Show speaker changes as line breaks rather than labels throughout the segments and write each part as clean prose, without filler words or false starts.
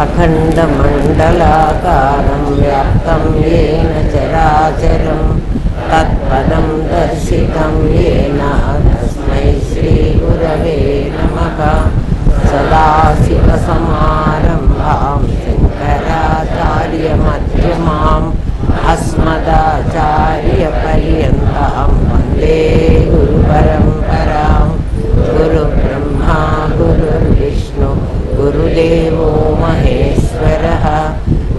अखण्डमण्डलाकारं व्याप्तं येन चराचरं तत्पदं दर्शितं येन तस्मै श्रीगुरवे नमः। सदाशिवसमारम्भां शङ्कराचार्यमध्यमाम् अस्मदाचार्यपर्यन्तां वन्दे गुरुपरम्परां। गुरुब्रह्मा गुरुर्विष्णु गुरुदेवो महेश्वरः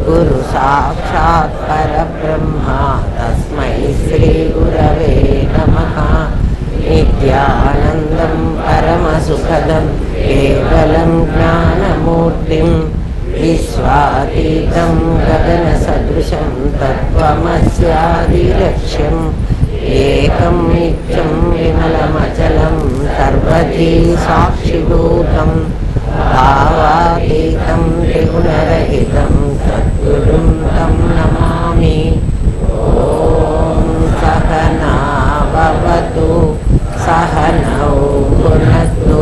गुरुसाक्षात् परब्रह्मा तस्मै श्रीगुरवे नमः। नित्यानन्दं परमसुखदं केवलं ज्ञानमूर्तिं विश्वातीतं गगनसदृशं तत्त्वमस्यादिलक्ष्यम् एकं नित्यं विमलमचलं सर्वधी साक्षिभूतं भावातीतं त्रिगुणरहितं सद्गुरुं तं नमामि। ॐ सहना भवतु सहनौ भुनक्तु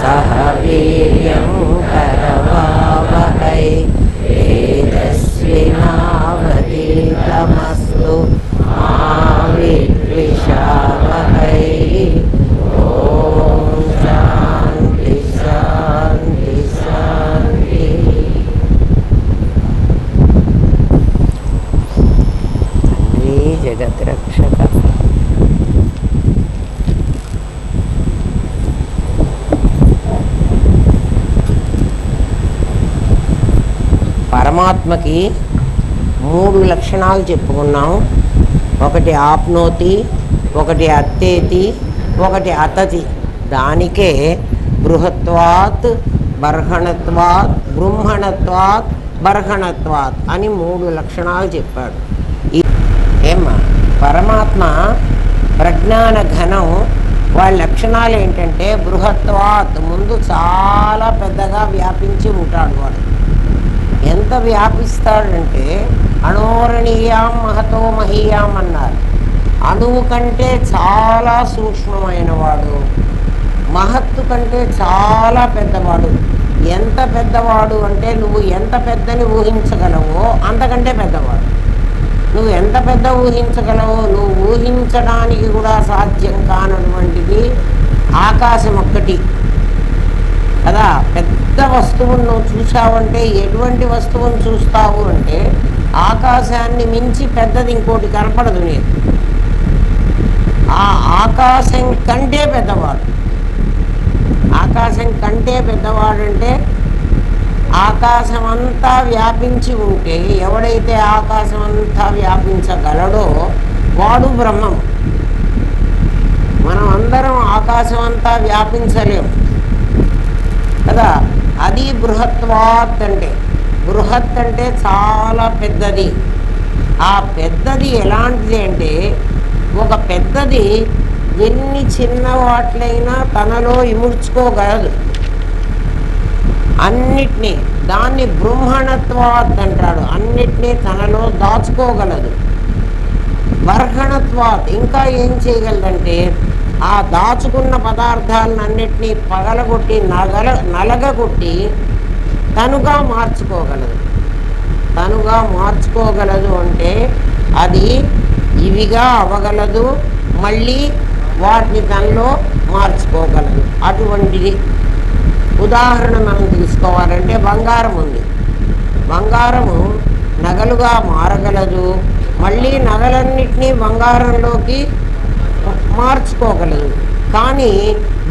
सह वीर्यं करवावहै तेजस्विनावधीतमस्तु मा विद्विषावहै। ॐ शान्ति शान्ति शान्ति। तन्वी जगद्रक्षक పరమాత్మకి మూడు లక్షణాలు చెప్పుకున్నాం. ఒకటి ఆప్నోతి, ఒకటి అత్తేతి, ఒకటి అతతి. దానికే బృహత్వాత్ బర్హణత్వాత్ బ్రహ్మణత్వాత్ బర్హణత్వాత్ అని మూడు లక్షణాలు చెప్పాడు. ఏమ్మా పరమాత్మ ప్రజ్ఞాన ఘనం వాళ్ళ లక్షణాలు ఏంటంటే బృహత్వాత్ ముందు చాలా పెద్దగా వ్యాపించి ఉంటాడు. వాడు ఎంత వ్యాపిస్తాడంటే అణోరణీయాం మహతో మహీయాం అన్నారు. అణువు కంటే చాలా సూక్ష్మమైన వాడు, మహత్తు కంటే చాలా పెద్దవాడు. ఎంత పెద్దవాడు అంటే నువ్వు ఎంత పెద్దని ఊహించగలవో అంతకంటే పెద్దవాడు. నువ్వు ఎంత పెద్ద ఊహించగలవో, నువ్వు ఊహించడానికి కూడా సాధ్యం కానటువంటిది ఆకాశం ఒక్కటి కదా. పెద్ద వస్తువును నువ్వు చూసావంటే ఎటువంటి వస్తువును చూస్తావు అంటే ఆకాశాన్ని మించి పెద్దది ఇంకోటి కనపడదు. నేను ఆ ఆకాశం కంటే పెద్దవాడు. ఆకాశం కంటే పెద్దవాడంటే ఆకాశం అంతా వ్యాపించి ఉంటే ఎవడైతే ఆకాశం అంతా వ్యాపించగలడో వాడు బ్రహ్మం. మనం అందరం ఆకాశం అంతా వ్యాపించలేము కదా. అది బృహత్వాత్ అంటే. బృహత్ అంటే చాలా పెద్దది. ఆ పెద్దది ఎలాంటిది అంటే ఒక పెద్దది ఎన్ని చిన్న వాటిలైనా తనలో ఇముడ్చుకోగలదు అన్నిటినీ. దాన్ని బ్రహ్మణత్వాత్ అంటాడు. అన్నిటినీ తనలో దాచుకోగలదు. బర్హణత్వాత్ ఇంకా ఏం చేయగలదంటే ఆ దాచుకున్న పదార్థాలన్నింటినీ పగలగొట్టి నలగగొట్టి తనుగా మార్చుకోగలదు. తనుగా మార్చుకోగలదు అంటే అది ఇవిగా అవ్వగలదు, మళ్ళీ వాటిని తనలో మార్చుకోగలదు. అటువంటిది ఉదాహరణ మనం తీసుకోవాలంటే బంగారం ఉంది. బంగారము నగలుగా మారగలదు, మళ్ళీ నగలన్నిటినీ బంగారంలోకి మార్చుకోగలదు. కానీ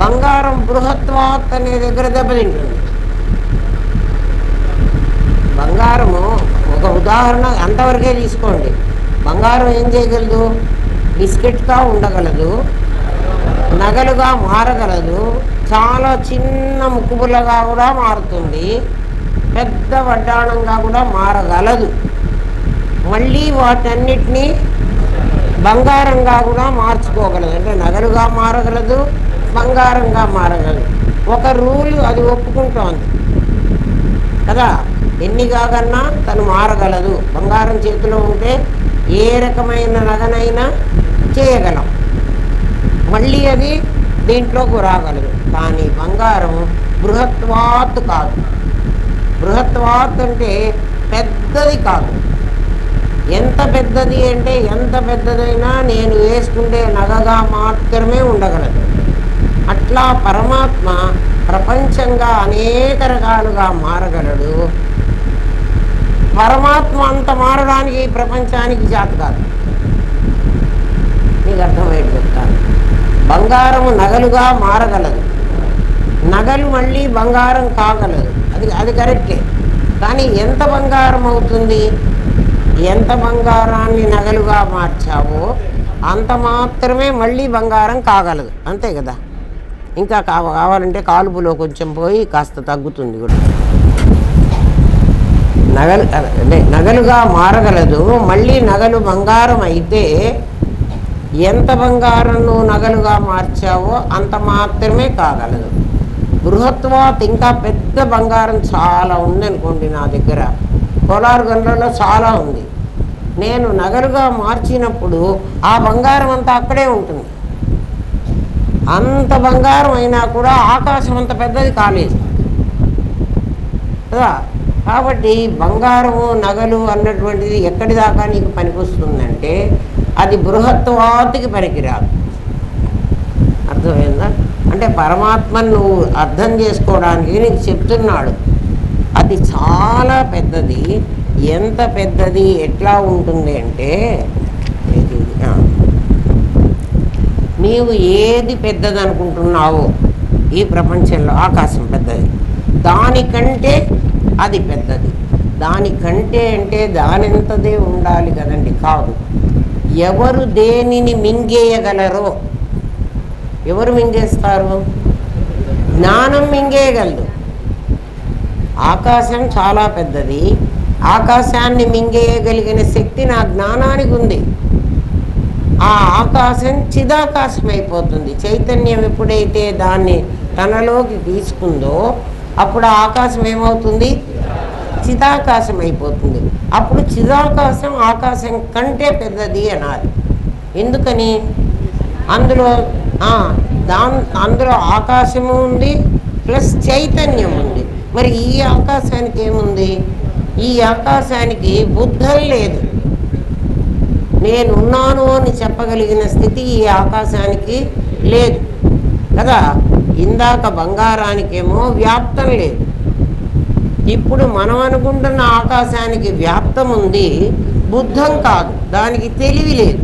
బంగారం బృహత్వాత్ అనే దగ్గర దెబ్బతింటుంది. బంగారము ఒక ఉదాహరణ అంతవరకే తీసుకోండి. బంగారం ఏం చేయగలదు? బిస్కెట్గా ఉండగలదు, నగలుగా మారగలదు, చాలా చిన్న ముక్కుబుల్లగా కూడా మారుతుంది, పెద్ద వడ్డాణంగా కూడా మారగలదు. మళ్ళీ వాటన్నిటినీ బంగారంగా కూడా మార్చుకోగలదు. అంటే నగలుగా మారగలదు, బంగారంగా మారగలదు. ఒక రూల్ అది ఒప్పుకుంటోంది కదా. ఎన్ని కాకన్నా తను మారగలదు. బంగారం చేతిలో ఉంటే ఏ రకమైన నగనైనా చేయగలం. మళ్ళీ అది దీంట్లోకి రాగలదు. కానీ బంగారం బృహత్వాత్ కాదు. బృహత్వాత్ అంటే పెద్దది కాదు. ఎంత పెద్దది అంటే ఎంత పెద్దదైనా నేను వేసుకుంటే నగగా మాత్రమే ఉండగలదు. అట్లా పరమాత్మ ప్రపంచంగా అనేక రకాలుగా మారగలడు. పరమాత్మ అంత మారడానికి ప్రపంచానికి చేత కాదు. మీకు అర్థమయ్యేది చెప్తాను. బంగారము నగలుగా మారగలదు, నగలు మళ్ళీ బంగారం కాగలదు. అది కరెక్టే. కానీ ఎంత బంగారం అవుతుంది? ఎంత బంగారాన్ని నగలుగా మార్చావో అంత మాత్రమే మళ్ళీ బంగారం కాగలదు. అంతే కదా. ఇంకా కావాలంటే కాలుపులో కొంచెం పోయి కాస్త తగ్గుతుంది కూడా. నగలుగా మారగలదు. మళ్ళీ నగలు బంగారం అయితే ఎంత బంగారం నువ్వు నగలుగా మార్చావో అంత మాత్రమే కాగలదు. బృహత్వాత్ ఇంకా పెద్ద బంగారం చాలా ఉందనుకోండి, నా దగ్గర కోలారు గంటలలో చాలా ఉంది. నేను నగలుగా మార్చినప్పుడు ఆ బంగారం అంతా అక్కడే ఉంటుంది. అంత బంగారం అయినా కూడా ఆకాశం అంత పెద్దది కాలేదు కదా. కాబట్టి బంగారము నగలు అన్నటువంటిది ఎక్కడి దాకా నీకు పనికొస్తుందంటే అది బృహత్వాతికి పనికిరాదు. అర్థమైందా? అంటే పరమాత్మను నువ్వు అర్థం చేసుకోవడానికి నీకు చెప్తున్నాడు. అది చాలా పెద్దది. ఎంత పెద్దది, ఎట్లా ఉంటుంది అంటే, నీవు ఏది పెద్దది అనుకుంటున్నావో ఈ ప్రపంచంలో ఆకాశం పెద్దది, దానికంటే అది పెద్దది. దానికంటే అంటే దానింతదే ఉండాలి కదండి. కాదు. ఎవరు దేనిని మింగేయగలరో, ఎవరు మింగేస్తారు? జ్ఞానం మింగేయగలదు. ఆకాశం చాలా పెద్దది. ఆకాశాన్ని మింగేయగలిగిన శక్తి నా జ్ఞానానికి ఉంది. ఆ ఆకాశం చిదాకాశం అయిపోతుంది. చైతన్యం ఎప్పుడైతే దాన్ని తనలోకి తీసుకుందో అప్పుడు ఆ ఆకాశం ఏమవుతుంది? చిదాకాశం అయిపోతుంది. అప్పుడు చిదాకాశం ఆకాశం కంటే పెద్దది అనాలి. ఎందుకని? అందులో అందులో ఆకాశము ఉంది, ప్లస్ చైతన్యం ఉంది. మరి ఈ ఆకాశానికి ఏముంది? ఈ ఆకాశానికి బుద్ధం లేదు. నేనున్నాను అని చెప్పగలిగిన స్థితి ఈ ఆకాశానికి లేదు కదా. ఇందాక బంగారానికేమో వ్యాప్తం లేదు. ఇప్పుడు మనం అనుకుంటున్న ఆకాశానికి వ్యాప్తం ఉంది, బుద్ధం కాదు. దానికి తెలివి లేదు.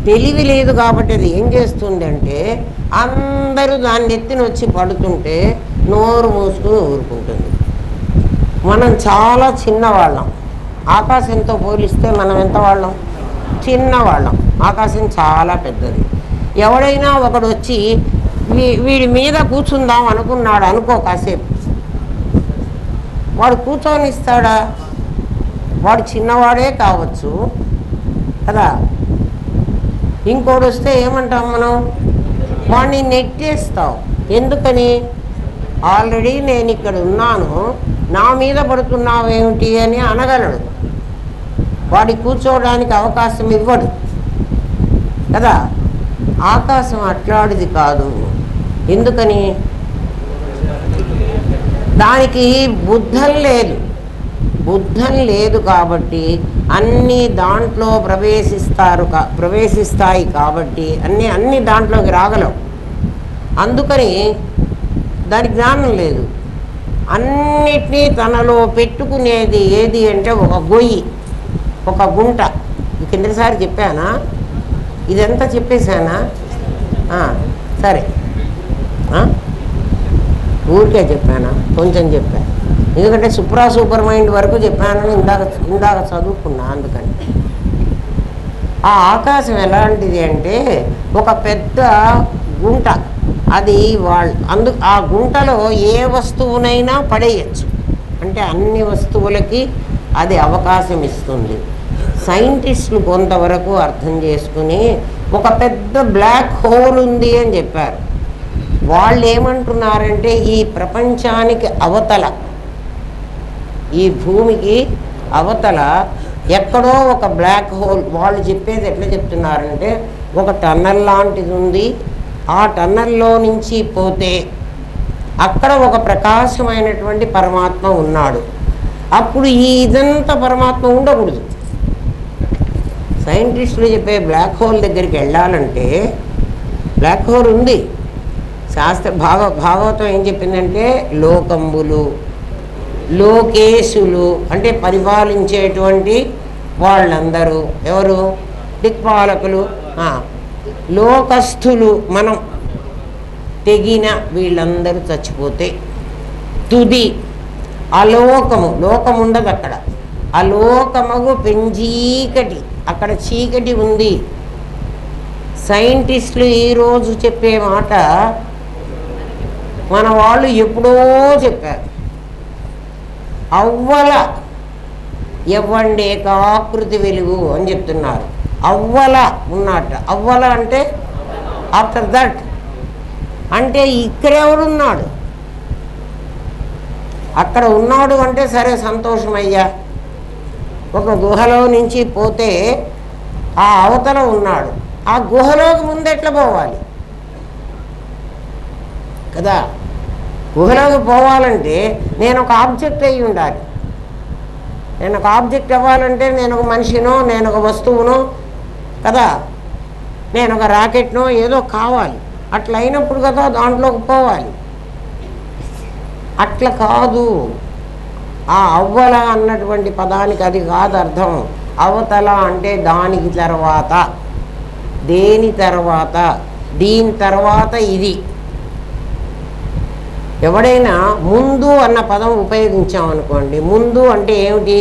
తెలివి లేదు కాబట్టి అది ఏం చేస్తుందంటే అందరూ దాన్ని ఎత్తిన వచ్చి పడుతుంటే నోరు మూసుకుని ఊరుకుంటుంది. మనం చాలా చిన్నవాళ్ళం. ఆకాశంతో పోలిస్తే మనం ఎంత వాళ్ళం? చిన్నవాళ్ళం. ఆకాశం చాలా పెద్దది. ఎవడైనా ఒకడు వచ్చి వీడి మీద కూర్చుందాం అనుకున్నాడు అనుకో, కాసేపు వాడు కూర్చొనిస్తాడా? వాడు చిన్నవాడే కావచ్చు కదా. ఇంకోటి వస్తే ఏమంటాం మనం? వాడిని నెట్టేస్తావు. ఎందుకని? ఆల్రెడీ నేను ఇక్కడ ఉన్నాను, నా మీద పడుతున్నావేమిటి అని అనగలడు. వాడి కూర్చోవడానికి అవకాశం ఇవ్వడు కదా. ఆకాశం అట్లాంటిది కాదు. ఎందుకని? దానికి బుద్ధం లేదు. బుద్ధం లేదు కాబట్టి అన్నీ దాంట్లో ప్రవేశిస్తాయి కాబట్టి అన్నీ దాంట్లోకి రాగలవు. అందుకని దానికి జ్ఞానం లేదు. అన్నిటినీ తనలో పెట్టుకునేది ఏది అంటే ఒక గొయ్యి, ఒక గుంట. కిందసారి చెప్పానా? ఇదంతా చెప్పేశానా? సరే, ఊరికే చెప్పానా? కొంచెం చెప్పాను. ఎందుకంటే సూపర్ మైండ్ వరకు చెప్పానని ఇందాక చదువుకున్నా. అందుకని ఆ ఆకాశం ఎలాంటిది అంటే ఒక పెద్ద గుంట. అది ఆ గుంటలో ఏ వస్తువునైనా పడేయచ్చు. అంటే అన్ని వస్తువులకి అది అవకాశం ఇస్తుంది. సైంటిస్టులు కొంతవరకు అర్థం చేసుకుని ఒక పెద్ద బ్లాక్ హోల్ ఉంది అని చెప్పారు. వాళ్ళు ఏమంటున్నారంటే ఈ ప్రపంచానికి అవతల, ఈ భూమికి అవతల ఎక్కడో ఒక బ్లాక్ హోల్. వాళ్ళు చెప్పేది ఎట్లా చెప్తున్నారంటే ఒక టన్నల్ లాంటిది ఉంది. ఆ టన్నల్లో నుంచి పోతే అక్కడ ఒక ప్రకాశమైనటువంటి పరమాత్మ ఉన్నాడు. అప్పుడు ఇదంతా పరమాత్మ ఉండకూడదు. సైంటిస్టులు చెప్పే బ్లాక్ హోల్ దగ్గరికి వెళ్ళాలంటే బ్లాక్ హోల్ ఉంది. భాగవతం ఏం చెప్పిందంటే లోకంబులు, లోకేశులు అంటే పరిపాలించేటువంటి వాళ్ళందరూ ఎవరు? దిక్పాలకులు. లోకస్థులు మనం తెగిన వీళ్ళందరూ చచ్చిపోతే తుది అలోకము, లోకం ఉండదు అక్కడ, అలోకమగు పెంచీకటి, అక్కడ చీకటి ఉంది. సైంటిస్టులు ఈరోజు చెప్పే మాట మన వాళ్ళు ఎప్పుడో చెప్పారు. అవ్వల ఎవ్వండేకాకృతి వెలుగు అని చెప్తున్నారు. అవ్వల ఉన్నట్ట. అవ్వల అంటే ఆఫ్టర్ దట్ అంటే ఇక్కడెవడున్నాడు? అక్కడ ఉన్నాడు అంటే సరే సంతోషమయ్యా. ఒక గుహలో నుంచి పోతే ఆ అవతల ఉన్నాడు. ఆ గుహలోకి ముందెట్లా పోవాలి కదా? గుహలోకి పోవాలంటే నేను ఒక ఆబ్జెక్ట్ అయ్యి ఉండాలి. నేను ఒక ఆబ్జెక్ట్ అవ్వాలంటే నేను ఒక మనిషినో, నేను ఒక వస్తువునో కదా, నేను ఒక రాకెట్నో ఏదో కావాలి. అట్లా అయినప్పుడు కదా దాంట్లోకి పోవాలి. అట్లా కాదు. ఆ అవ్వల అన్నటువంటి పదానికి అది కాదు అర్థం. అవతల అంటే దానికి తర్వాత, దేని తర్వాత, దీని తర్వాత ఇది. ఎవడైనా ముందు అన్న పదం ఉపయోగించామనుకోండి, ముందు అంటే ఏమిటి?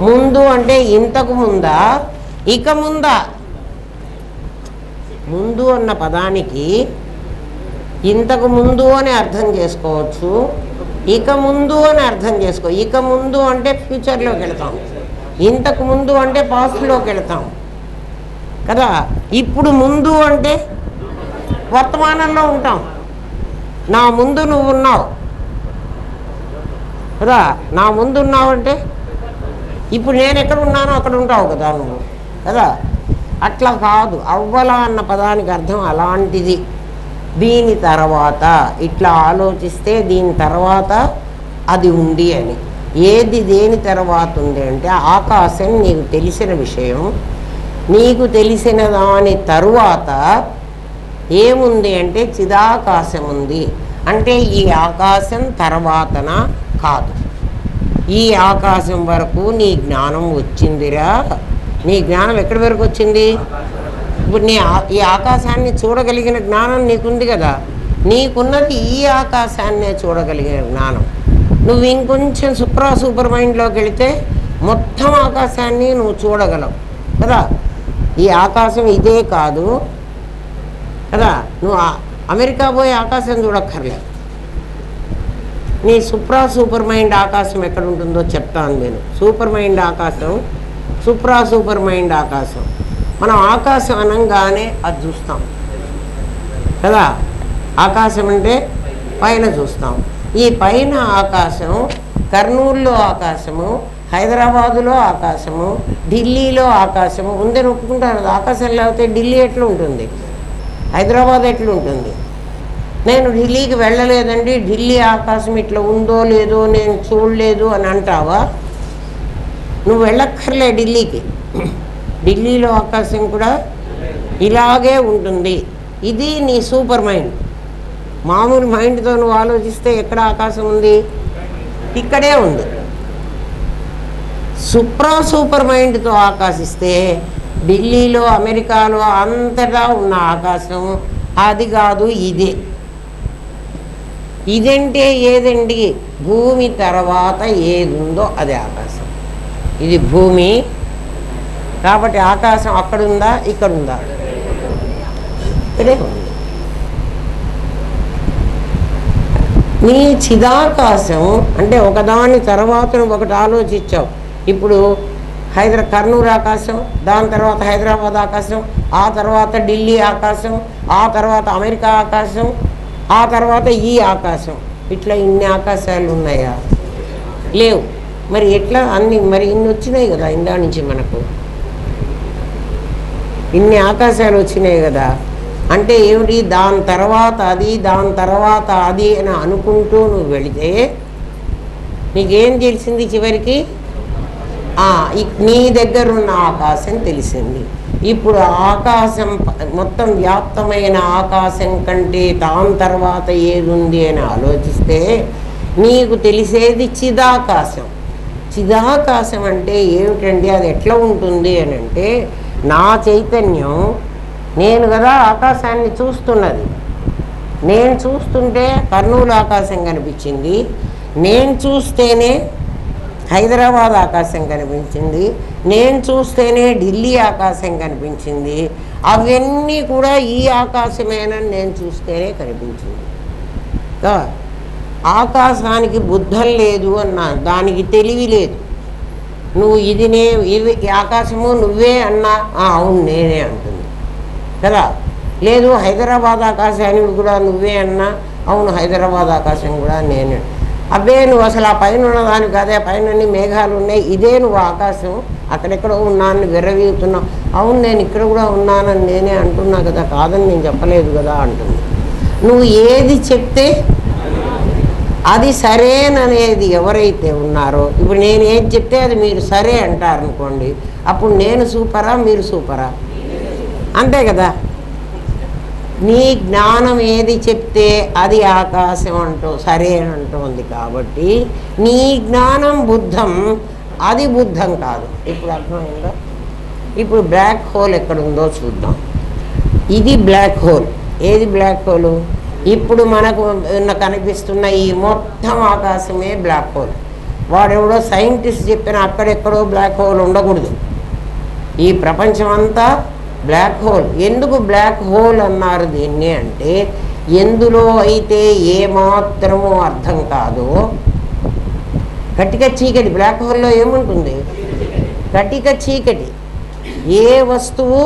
ముందు అంటే ఇంతకు ముందా, ఇక ముందా? ముందు అన్న పదానికి ఇంతకు ముందు అని అర్థం చేసుకోవచ్చు, ఇక ముందు అని అర్థం చేసుకో. ఇక ముందు అంటే ఫ్యూచర్లోకి వెళతాం, ఇంతకు ముందు అంటే పాస్ట్లోకి వెళతాం కదా. ఇప్పుడు ముందు అంటే వర్తమానంలో ఉంటాం. నా ముందు నువ్వు ఉన్నావు కదా, నా ముందు ఉన్నావు అంటే ఇప్పుడు నేను ఎక్కడ ఉన్నానో అక్కడ ఉంటావు కదా నువ్వు కదా. అట్లా కాదు. అవ్వల అన్న పదానికి అర్థం అలాంటిది. దీని తర్వాత ఇట్లా ఆలోచిస్తే దీని తర్వాత అది ఉంది అని. ఏది దేని తర్వాత ఉంది అంటే ఆకాశం నీకు తెలిసిన విషయం. నీకు తెలిసిన దాని తరువాత ఏముంది అంటే చిదాకాశం ఉంది. అంటే ఈ ఆకాశం తర్వాతన కాదు, ఈ ఆకాశం వరకు నీ జ్ఞానం వచ్చిందిరా. నీ జ్ఞానం ఎక్కడి వరకు వచ్చింది? ఇప్పుడు ఈ ఆకాశాన్ని చూడగలిగిన జ్ఞానం నీకుంది కదా. నీకున్నది ఈ ఆకాశాన్నే చూడగలిగిన జ్ఞానం. నువ్వు ఇంకొంచెం సూపర్ మైండ్లోకి వెళితే మొత్తం ఆకాశాన్ని నువ్వు చూడగలవు కదా. ఈ ఆకాశం ఇదే కాదు కదా. నువ్వు అమెరికా పోయి ఆకాశం చూడక్కర్లేదు. నీ సూపర్ మైండ్ ఆకాశం ఎక్కడ ఉంటుందో చెప్తాను నేను. సూపర్ మైండ్ ఆకాశం, సూపర్ మైండ్ ఆకాశం. మనం ఆకాశం అనగానే అది చూస్తాం కదా. ఆకాశం అంటే పైన చూస్తాం. ఈ పైన ఆకాశం కర్నూలులో ఆకాశము, హైదరాబాదులో ఆకాశము, ఢిల్లీలో ఆకాశము ఉందని ఒప్పుకుంటారు. ఆకాశం లేకపోతే ఢిల్లీ ఎట్లా ఉంటుంది, హైదరాబాద్ ఎట్లా ఉంటుంది? నేను ఢిల్లీకి వెళ్ళలేదండి, ఢిల్లీ ఆకాశం ఇట్లా ఉందో లేదో నేను చూడలేదు అని అంటావా? నువ్వు వెళ్ళక్కర్లే ఢిల్లీకి. ఢిల్లీలో ఆకాశం కూడా ఇలాగే ఉంటుంది. ఇది నీ సూపర్ మైండ్. మామూలు మైండ్తో నువ్వు ఆలోచిస్తే ఎక్కడ ఆకాశం ఉంది? ఇక్కడే ఉంది. సూపర్ మైండ్తో ఆకాశిస్తే ఢిల్లీలో, అమెరికాలో అంతటా ఉన్న ఆకాశం అది కాదు, ఇదే. ఇదంటే ఏదండి? భూమి తర్వాత ఏది ఉందో అదే ఆకాశం. ఇది భూమి కాబట్టి ఆకాశం అక్కడుందా, ఇక్కడుందా? ఇక్కడే ఉంది. నీ చిదాకాశం అంటే ఒకదాని తర్వాత ఒకటి ఆలోచించావు. ఇప్పుడు కర్నూలు ఆకాశం, దాని తర్వాత హైదరాబాద్ ఆకాశం, ఆ తర్వాత ఢిల్లీ ఆకాశం, ఆ తర్వాత అమెరికా ఆకాశం, ఆ తర్వాత ఈ ఆకాశం. ఇట్లా ఇన్ని ఆకాశాలు ఉన్నాయా? లేవు. మరి ఎట్లా అన్ని మరి ఇన్ని వచ్చినాయి కదా ఇందా నుంచి మనకు ఇన్ని ఆకాశాలు వచ్చినాయి కదా. అంటే ఏమిటి? దాని తర్వాత అది, దాని తర్వాత అది అని అనుకుంటూ నువ్వు వెళితే నీకేం తెలిసింది చివరికి? నీ దగ్గర ఉన్న ఆకాశం తెలిసింది. ఇప్పుడు ఆకాశం మొత్తం వ్యాప్తమైన ఆకాశం కంటే దాని తర్వాత ఏది ఉంది అని ఆలోచిస్తే నీకు తెలిసేది చిదాకాశం. చిదాకాశం అంటే ఏమిటండి? అది ఎట్లా ఉంటుంది అని అంటే, నా చైతన్యం నేను కదా ఆకాశాన్ని చూస్తున్నది. నేను చూస్తుంటే కర్నూలు ఆకాశం కనిపించింది, నేను చూస్తేనే హైదరాబాద్ ఆకాశం కనిపించింది, నేను చూస్తేనే ఢిల్లీ ఆకాశం కనిపించింది. అవన్నీ కూడా ఈ ఆకాశమేనని నేను చూస్తేనే కనిపించింది. ఆకాశానికి బుద్ధం లేదు అన్నా, దానికి తెలివి లేదు. నువ్వు ఇది ఆకాశము నువ్వే అన్నా అవును నేనే అంటుంది కదా. లేదు హైదరాబాద్ ఆకాశానికి కూడా నువ్వే అన్నా అవును హైదరాబాద్ ఆకాశం కూడా నేనే. అబ్బే నువ్వు అసలు ఆ పైన ఉన్నదాని కాదే, పైన మేఘాలు ఉన్నాయి, ఇదే నువ్వు ఆకాశం, అక్కడెక్కడో ఉన్నాను విర్రవీగుతున్నావు. అవును నేను ఇక్కడ కూడా ఉన్నానని నేనే అంటున్నా కదా, కాదని నేను చెప్పలేదు కదా అంటుంది. నువ్వు ఏది చెప్తే అది సరేననేది ఎవరైతే ఉన్నారో, ఇప్పుడు నేను ఏది చెప్తే అది మీరు సరే అంటారనుకోండి, అప్పుడు నేను సూపరా మీరు సూపరా? అంతే కదా. నీ జ్ఞానం ఏది చెప్తే అది ఆకాశం అంటూ సరే అని అంటోంది. కాబట్టి నీ జ్ఞానం బుద్ధం, అది బుద్ధం కాదు. ఇప్పుడు అర్థమైందా? ఇప్పుడు బ్లాక్ హోల్ ఎక్కడుందో చూద్దాం. ఇది బ్లాక్ హోల్. ఏది బ్లాక్ హోలు? ఇప్పుడు మనకు కనిపిస్తున్న ఈ మొత్తం ఆకాశమే బ్లాక్ హోల్. వాడెవడో సైంటిస్ట్ చెప్పిన అక్కడెక్కడో బ్లాక్ హోల్ ఉండకూడదు. ఈ ప్రపంచం అంతా బ్లాక్ హోల్. ఎందుకు బ్లాక్ హోల్ అన్నారు దీన్ని అంటే, ఎందులో అయితే ఏమాత్రమో అర్థం కాదో, కటిక చీకటి. బ్లాక్ హోల్లో ఏముంటుంది? కటిక చీకటి, ఏ వస్తువు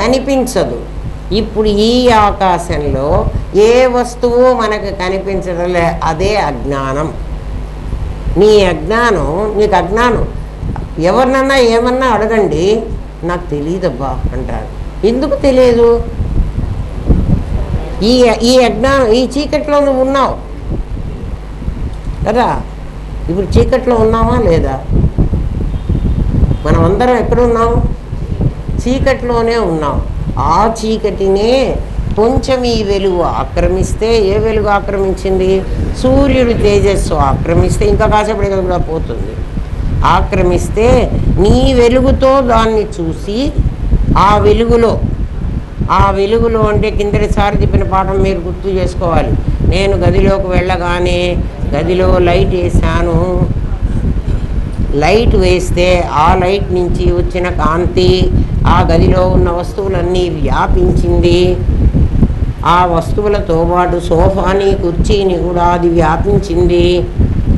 కనిపించదు. ఇప్పుడు ఈ ఆకాశంలో ఏ వస్తువు మనకు కనిపించడంలే, అదే అజ్ఞానం. నీ అజ్ఞానం, నీకు అజ్ఞానం. ఎవరినన్నా ఏమన్నా అడగండి, నాకు తెలియదబ్బా అంటారు. ఎందుకు తెలియదు? ఈ అజ్ఞానం, ఈ చీకట్లో నువ్వు ఉన్నావు కదా. ఇప్పుడు చీకట్లో ఉన్నామా లేదా? మనం అందరం ఎక్కడున్నాం? చీకట్లోనే ఉన్నాం. ఆ చీకటినే కొంచెం ఈ వెలుగు ఆక్రమిస్తే, ఏ వెలుగు ఆక్రమించింది? సూర్యుడి తేజస్సు ఆక్రమిస్తే, ఇంకా కాసేపటి కూడా పోతుంది. ఆక్రమిస్తే నీ వెలుగుతో దాన్ని చూసి, ఆ వెలుగులో అంటే కిందటిసారి చెప్పిన పాఠం మీరు గుర్తు చేసుకోవాలి. నేను గదిలోకి వెళ్ళగానే గదిలో లైట్ వేసాను. లైట్ వేస్తే ఆ లైట్ నుంచి వచ్చిన కాంతి ఆ గదిలో ఉన్న వస్తువులన్నీ వ్యాపించింది. ఆ వస్తువులతో పాటు సోఫాని కుర్చీని కూడా అది వ్యాపించింది.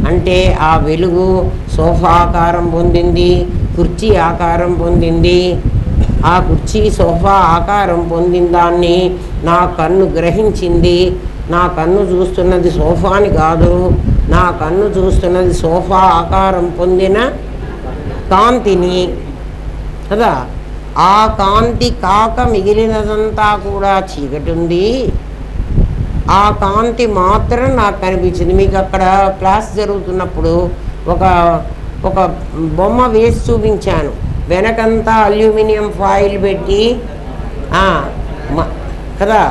అంటే ఆ వెలుగు సోఫా ఆకారం పొందింది, కుర్చీ ఆకారం పొందింది. ఆ కుర్చీ సోఫా ఆకారం పొందిన దాన్ని నా కన్ను గ్రహించింది. నా కన్ను చూస్తున్నది సోఫాని కాదు, నా కన్ను చూస్తున్నది సోఫా ఆకారం పొందిన కాంతిని కదా. ఆ కాంతి కాక మిగిలినదంతా కూడా చీకటి ఉంది. ఆ కాంతి మాత్రం నాకు కనిపించింది. మీకు అక్కడ క్లాస్ జరుగుతున్నప్పుడు ఒక బొమ్మ వేసి చూపించాను. వెనకంతా అల్యూమినియం ఫాయిల్ పెట్టి కదా,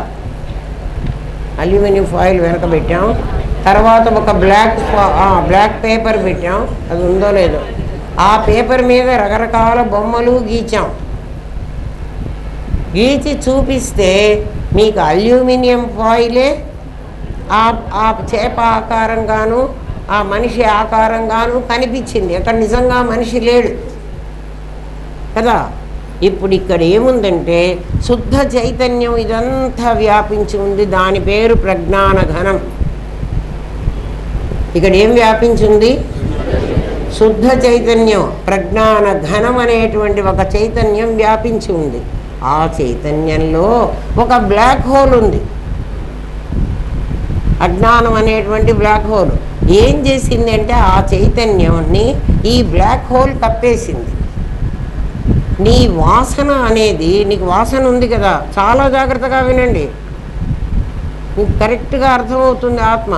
అల్యూమినియం ఫాయిల్ వెనక పెట్టాం. తర్వాత ఒక బ్లాక్ పేపర్ పెట్టాం. అది ఉందో లేదో, ఆ పేపర్ మీద రకరకాల బొమ్మలు గీచాం. గీచి చూపిస్తే మీకు అల్యూమినియం ఫాయిలే ఆ చేప ఆకారంగాను ఆ మనిషి ఆకారంగాను కనిపించింది. అక్కడ నిజంగా మనిషి లేడు కదా. ఇప్పుడు ఇక్కడ ఏముందంటే శుద్ధ చైతన్యం ఇదంతా వ్యాపించి ఉంది. దాని పేరు ప్రజ్ఞాన ఘనం. ఇక్కడ ఏం వ్యాపించింది? శుద్ధ చైతన్యం, ప్రజ్ఞాన ఘనం అనేటువంటి ఒక చైతన్యం వ్యాపించి ఉంది. ఆ చైతన్యంలో ఒక బ్లాక్ హోల్ ఉంది. అజ్ఞానం అనేటువంటి బ్లాక్ హోల్ ఏం చేసింది అంటే, ఆ చైతన్యాన్ని ఈ బ్లాక్ హోల్ కప్పేసింది. నీ వాసన అనేది, నీకు వాసన ఉంది కదా, చాలా జాగ్రత్తగా వినండి, నీకు కరెక్ట్గా అర్థమవుతుంది ఆత్మ.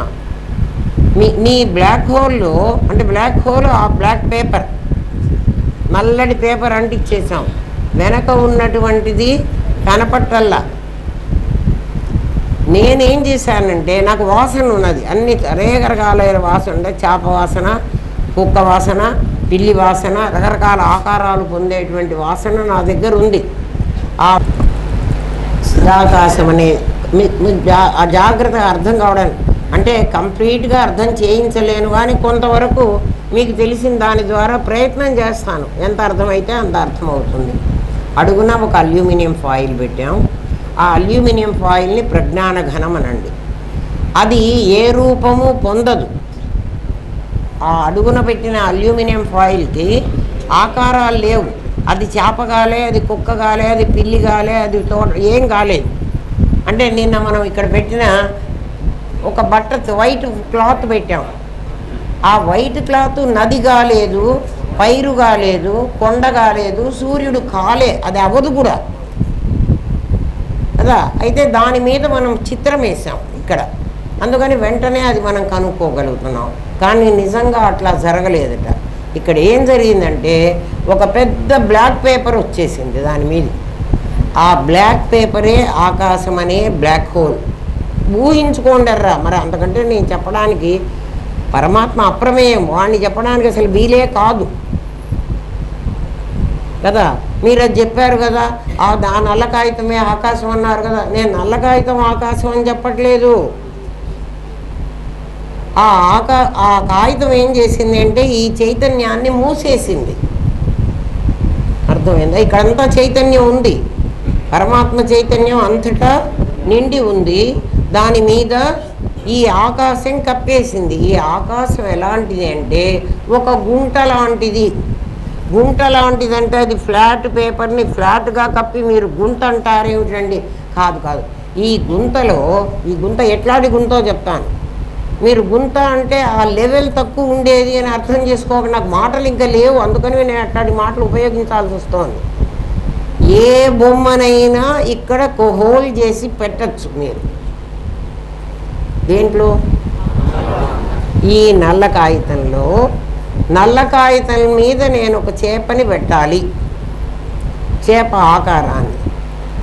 నీ బ్లాక్ హోల్లో, అంటే బ్లాక్ హోల్ ఆ బ్లాక్ పేపర్, నల్లటి పేపర్ అంటించేసాం, వెనక ఉన్నటువంటిది కనపట్టల్లా. నేనేం చేశానంటే, నాకు వాసన ఉన్నది, అన్ని అనేక రకాలైన వాసన ఉండే, చేప వాసన, కుక్క వాసన, పిల్లి వాసన, రకరకాల ఆకారాలు పొందేటువంటి వాసన నా దగ్గర ఉంది. ఆ చిదాకాశం అనే ఆ జాగ్రత్తగా అర్థం కావడానికి, అంటే కంప్లీట్గా అర్థం చేయించలేను కానీ కొంతవరకు మీకు తెలిసిన దాని ద్వారా ప్రయత్నం చేస్తాను. ఎంత అర్థమైతే అంత అర్థమవుతుంది. అడుగున ఒక అల్యూమినియం ఫాయిల్ పెట్టాం. ఆ అల్యూమినియం ఫాయిల్ని ప్రజ్ఞాన ఘనం అనండి. అది ఏ రూపము పొందదు. ఆ అడుగున పెట్టిన అల్యూమినియం ఫాయిల్కి ఆకారాలు లేవు. అది చేప కాలే, అది కుక్క కాలే, అది పిల్లి కాలే, అది తోట ఏం కాలేదు. అంటే నిన్న మనం ఇక్కడ పెట్టిన ఒక బట్ట వైట్ క్లాత్ పెట్టాం. ఆ వైట్ క్లాత్ నది కాలేదు, పైరు కాలేదు, కొండ కాలేదు, సూర్యుడు కాలే, అది అవ్వదు కూడా కదా. అయితే దాని మీద మనం చిత్రం వేసాం ఇక్కడ, అందుకని వెంటనే అది మనం కనుక్కోగలుగుతున్నాం. కానీ నిజంగా అట్లా జరగలేదట. ఇక్కడ ఏం జరిగిందంటే, ఒక పెద్ద బ్లాక్ పేపర్ వచ్చేసింది దాని మీద. ఆ బ్లాక్ పేపరే ఆకాశం అనే బ్లాక్ హోల్. ఊహించుకోండర్రా, మరి అంతకంటే నేను చెప్పడానికి, పరమాత్మ అప్రమేయం, వాడిని చెప్పడానికి అసలు వీలే కాదు కదా. మీరు అది చెప్పారు కదా, ఆ నల్ల కాగితమే ఆకాశం అన్నారు కదా. నేను నల్ల కాగితం ఆకాశం అని చెప్పట్లేదు. ఆ కాగితం ఏం చేసింది అంటే, ఈ చైతన్యాన్ని మూసేసింది. అర్థమైందా? ఇక్కడంతా చైతన్యం ఉంది, పరమాత్మ చైతన్యం అంతటా నిండి ఉంది. దాని మీద ఈ ఆకాశం కప్పేసింది. ఈ ఆకాశం ఎలాంటిది అంటే, ఒక గుంట లాంటిది. గుంట లాంటిది అంటే అది ఫ్లాట్ పేపర్ని ఫ్లాట్గా కప్పి మీరు గుంట అంటారేమిటండి? కాదు కాదు. ఈ గుంతలో, ఈ గుంత ఎట్లాంటి గుంతో చెప్తాను. మీరు గుంత అంటే ఆ లెవెల్ తక్కువ ఉండేది అని అర్థం చేసుకోక, నాకు మాటలు ఇంకా లేవు, అందుకని నేను అట్లాంటి మాటలు ఉపయోగించాల్సి వస్తుంది. ఏ బొమ్మనైనా ఇక్కడ హోల్ చేసి పెట్టచ్చు మీరు. దేంట్లో? ఈ నల్ల కాగితంలో, నల్ల కాగితం మీద నేను ఒక చేపని పెట్టాలి, చేప ఆకారాన్ని.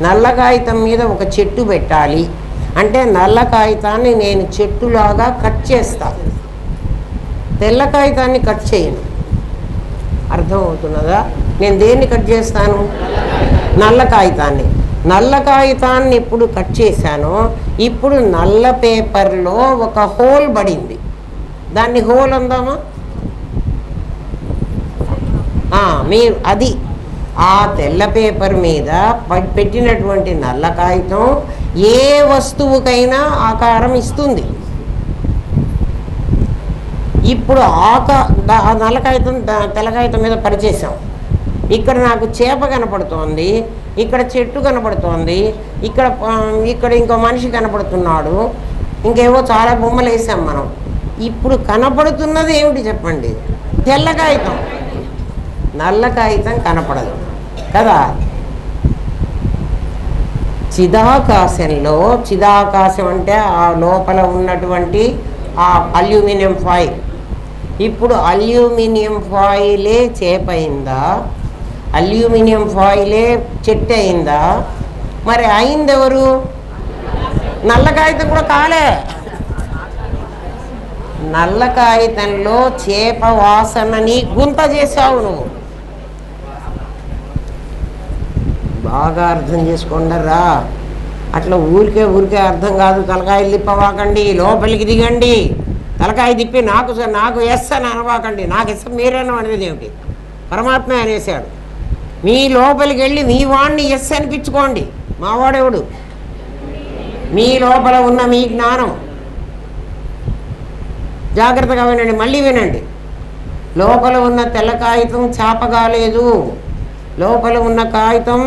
నల్ల కాగితం మీద ఒక చెట్టు పెట్టాలి అంటే నల్ల కాగితాన్ని నేను చెట్టులాగా కట్ చేస్తాను, తెల్ల కాగితాన్ని కట్ చేయను. అర్థమవుతున్నదా? నేను దేన్ని కట్ చేస్తాను? నల్ల కాగితాన్ని. నల్ల కాగితాన్ని ఇప్పుడు కట్ చేశాను. ఇప్పుడు నల్ల పేపర్లో ఒక హోల్ పడింది, దాన్ని హోల్ అందామా? మీరు అది ఆ తెల్ల పేపర్ మీద పెట్టినటువంటి నల్ల కాగితం ఏ వస్తువుకైనా ఆకారం ఇస్తుంది. ఇప్పుడు నల్ల కాగితం తెల్ల కాగితం మీద పరిచేసాం. ఇక్కడ నాకు చేప కనపడుతోంది, ఇక్కడ చెట్టు కనపడుతోంది, ఇక్కడ ఇంకో మనిషి కనపడుతున్నాడు, ఇంకేవో చాలా బొమ్మలు వేసాం మనం. ఇప్పుడు కనపడుతున్నది ఏమిటి చెప్పండి? తెల్ల కాగితం. నల్ల కాగితం కనపడదు కదా. చిదాకాశంలో, చిదాకాశం అంటే ఆ లోపల ఉన్నటువంటి ఆ అల్యూమినియం ఫాయిల్. ఇప్పుడు అల్యూమినియం ఫాయిలే చేప అయిందా? అల్యూమినియం ఫాయిలే చెట్టు అయిందా? మరి అయింది ఎవరు? నల్ల కాగితం కూడా కాలే. నల్ల కాగితంలో చేప వాసనని గుంత చేసావు నువ్వు. బాగా అర్థం చేసుకోండరా. అట్లా ఊరికే అర్థం కాదు. తలకాయలు తిప్పవాకండి, లోపలికి దిగండి. తలకాయ తిప్పి నాకు ఎస్ అని అనవాకండి. నాకు ఎస్ మీరేనా అనేది ఏమిటి? పరమాత్మ అనేసాడు. మీ లోపలికి వెళ్ళి మీ వాడిని ఎస్ అనిపించుకోండి. మావాడెవడు? మీ లోపల ఉన్న మీ జ్ఞానం. జాగ్రత్తగా వినండి, మళ్ళీ వినండి. లోపల ఉన్న తెల్ల కాగితం చేప కాలేదు, లోపల ఉన్న కాగితం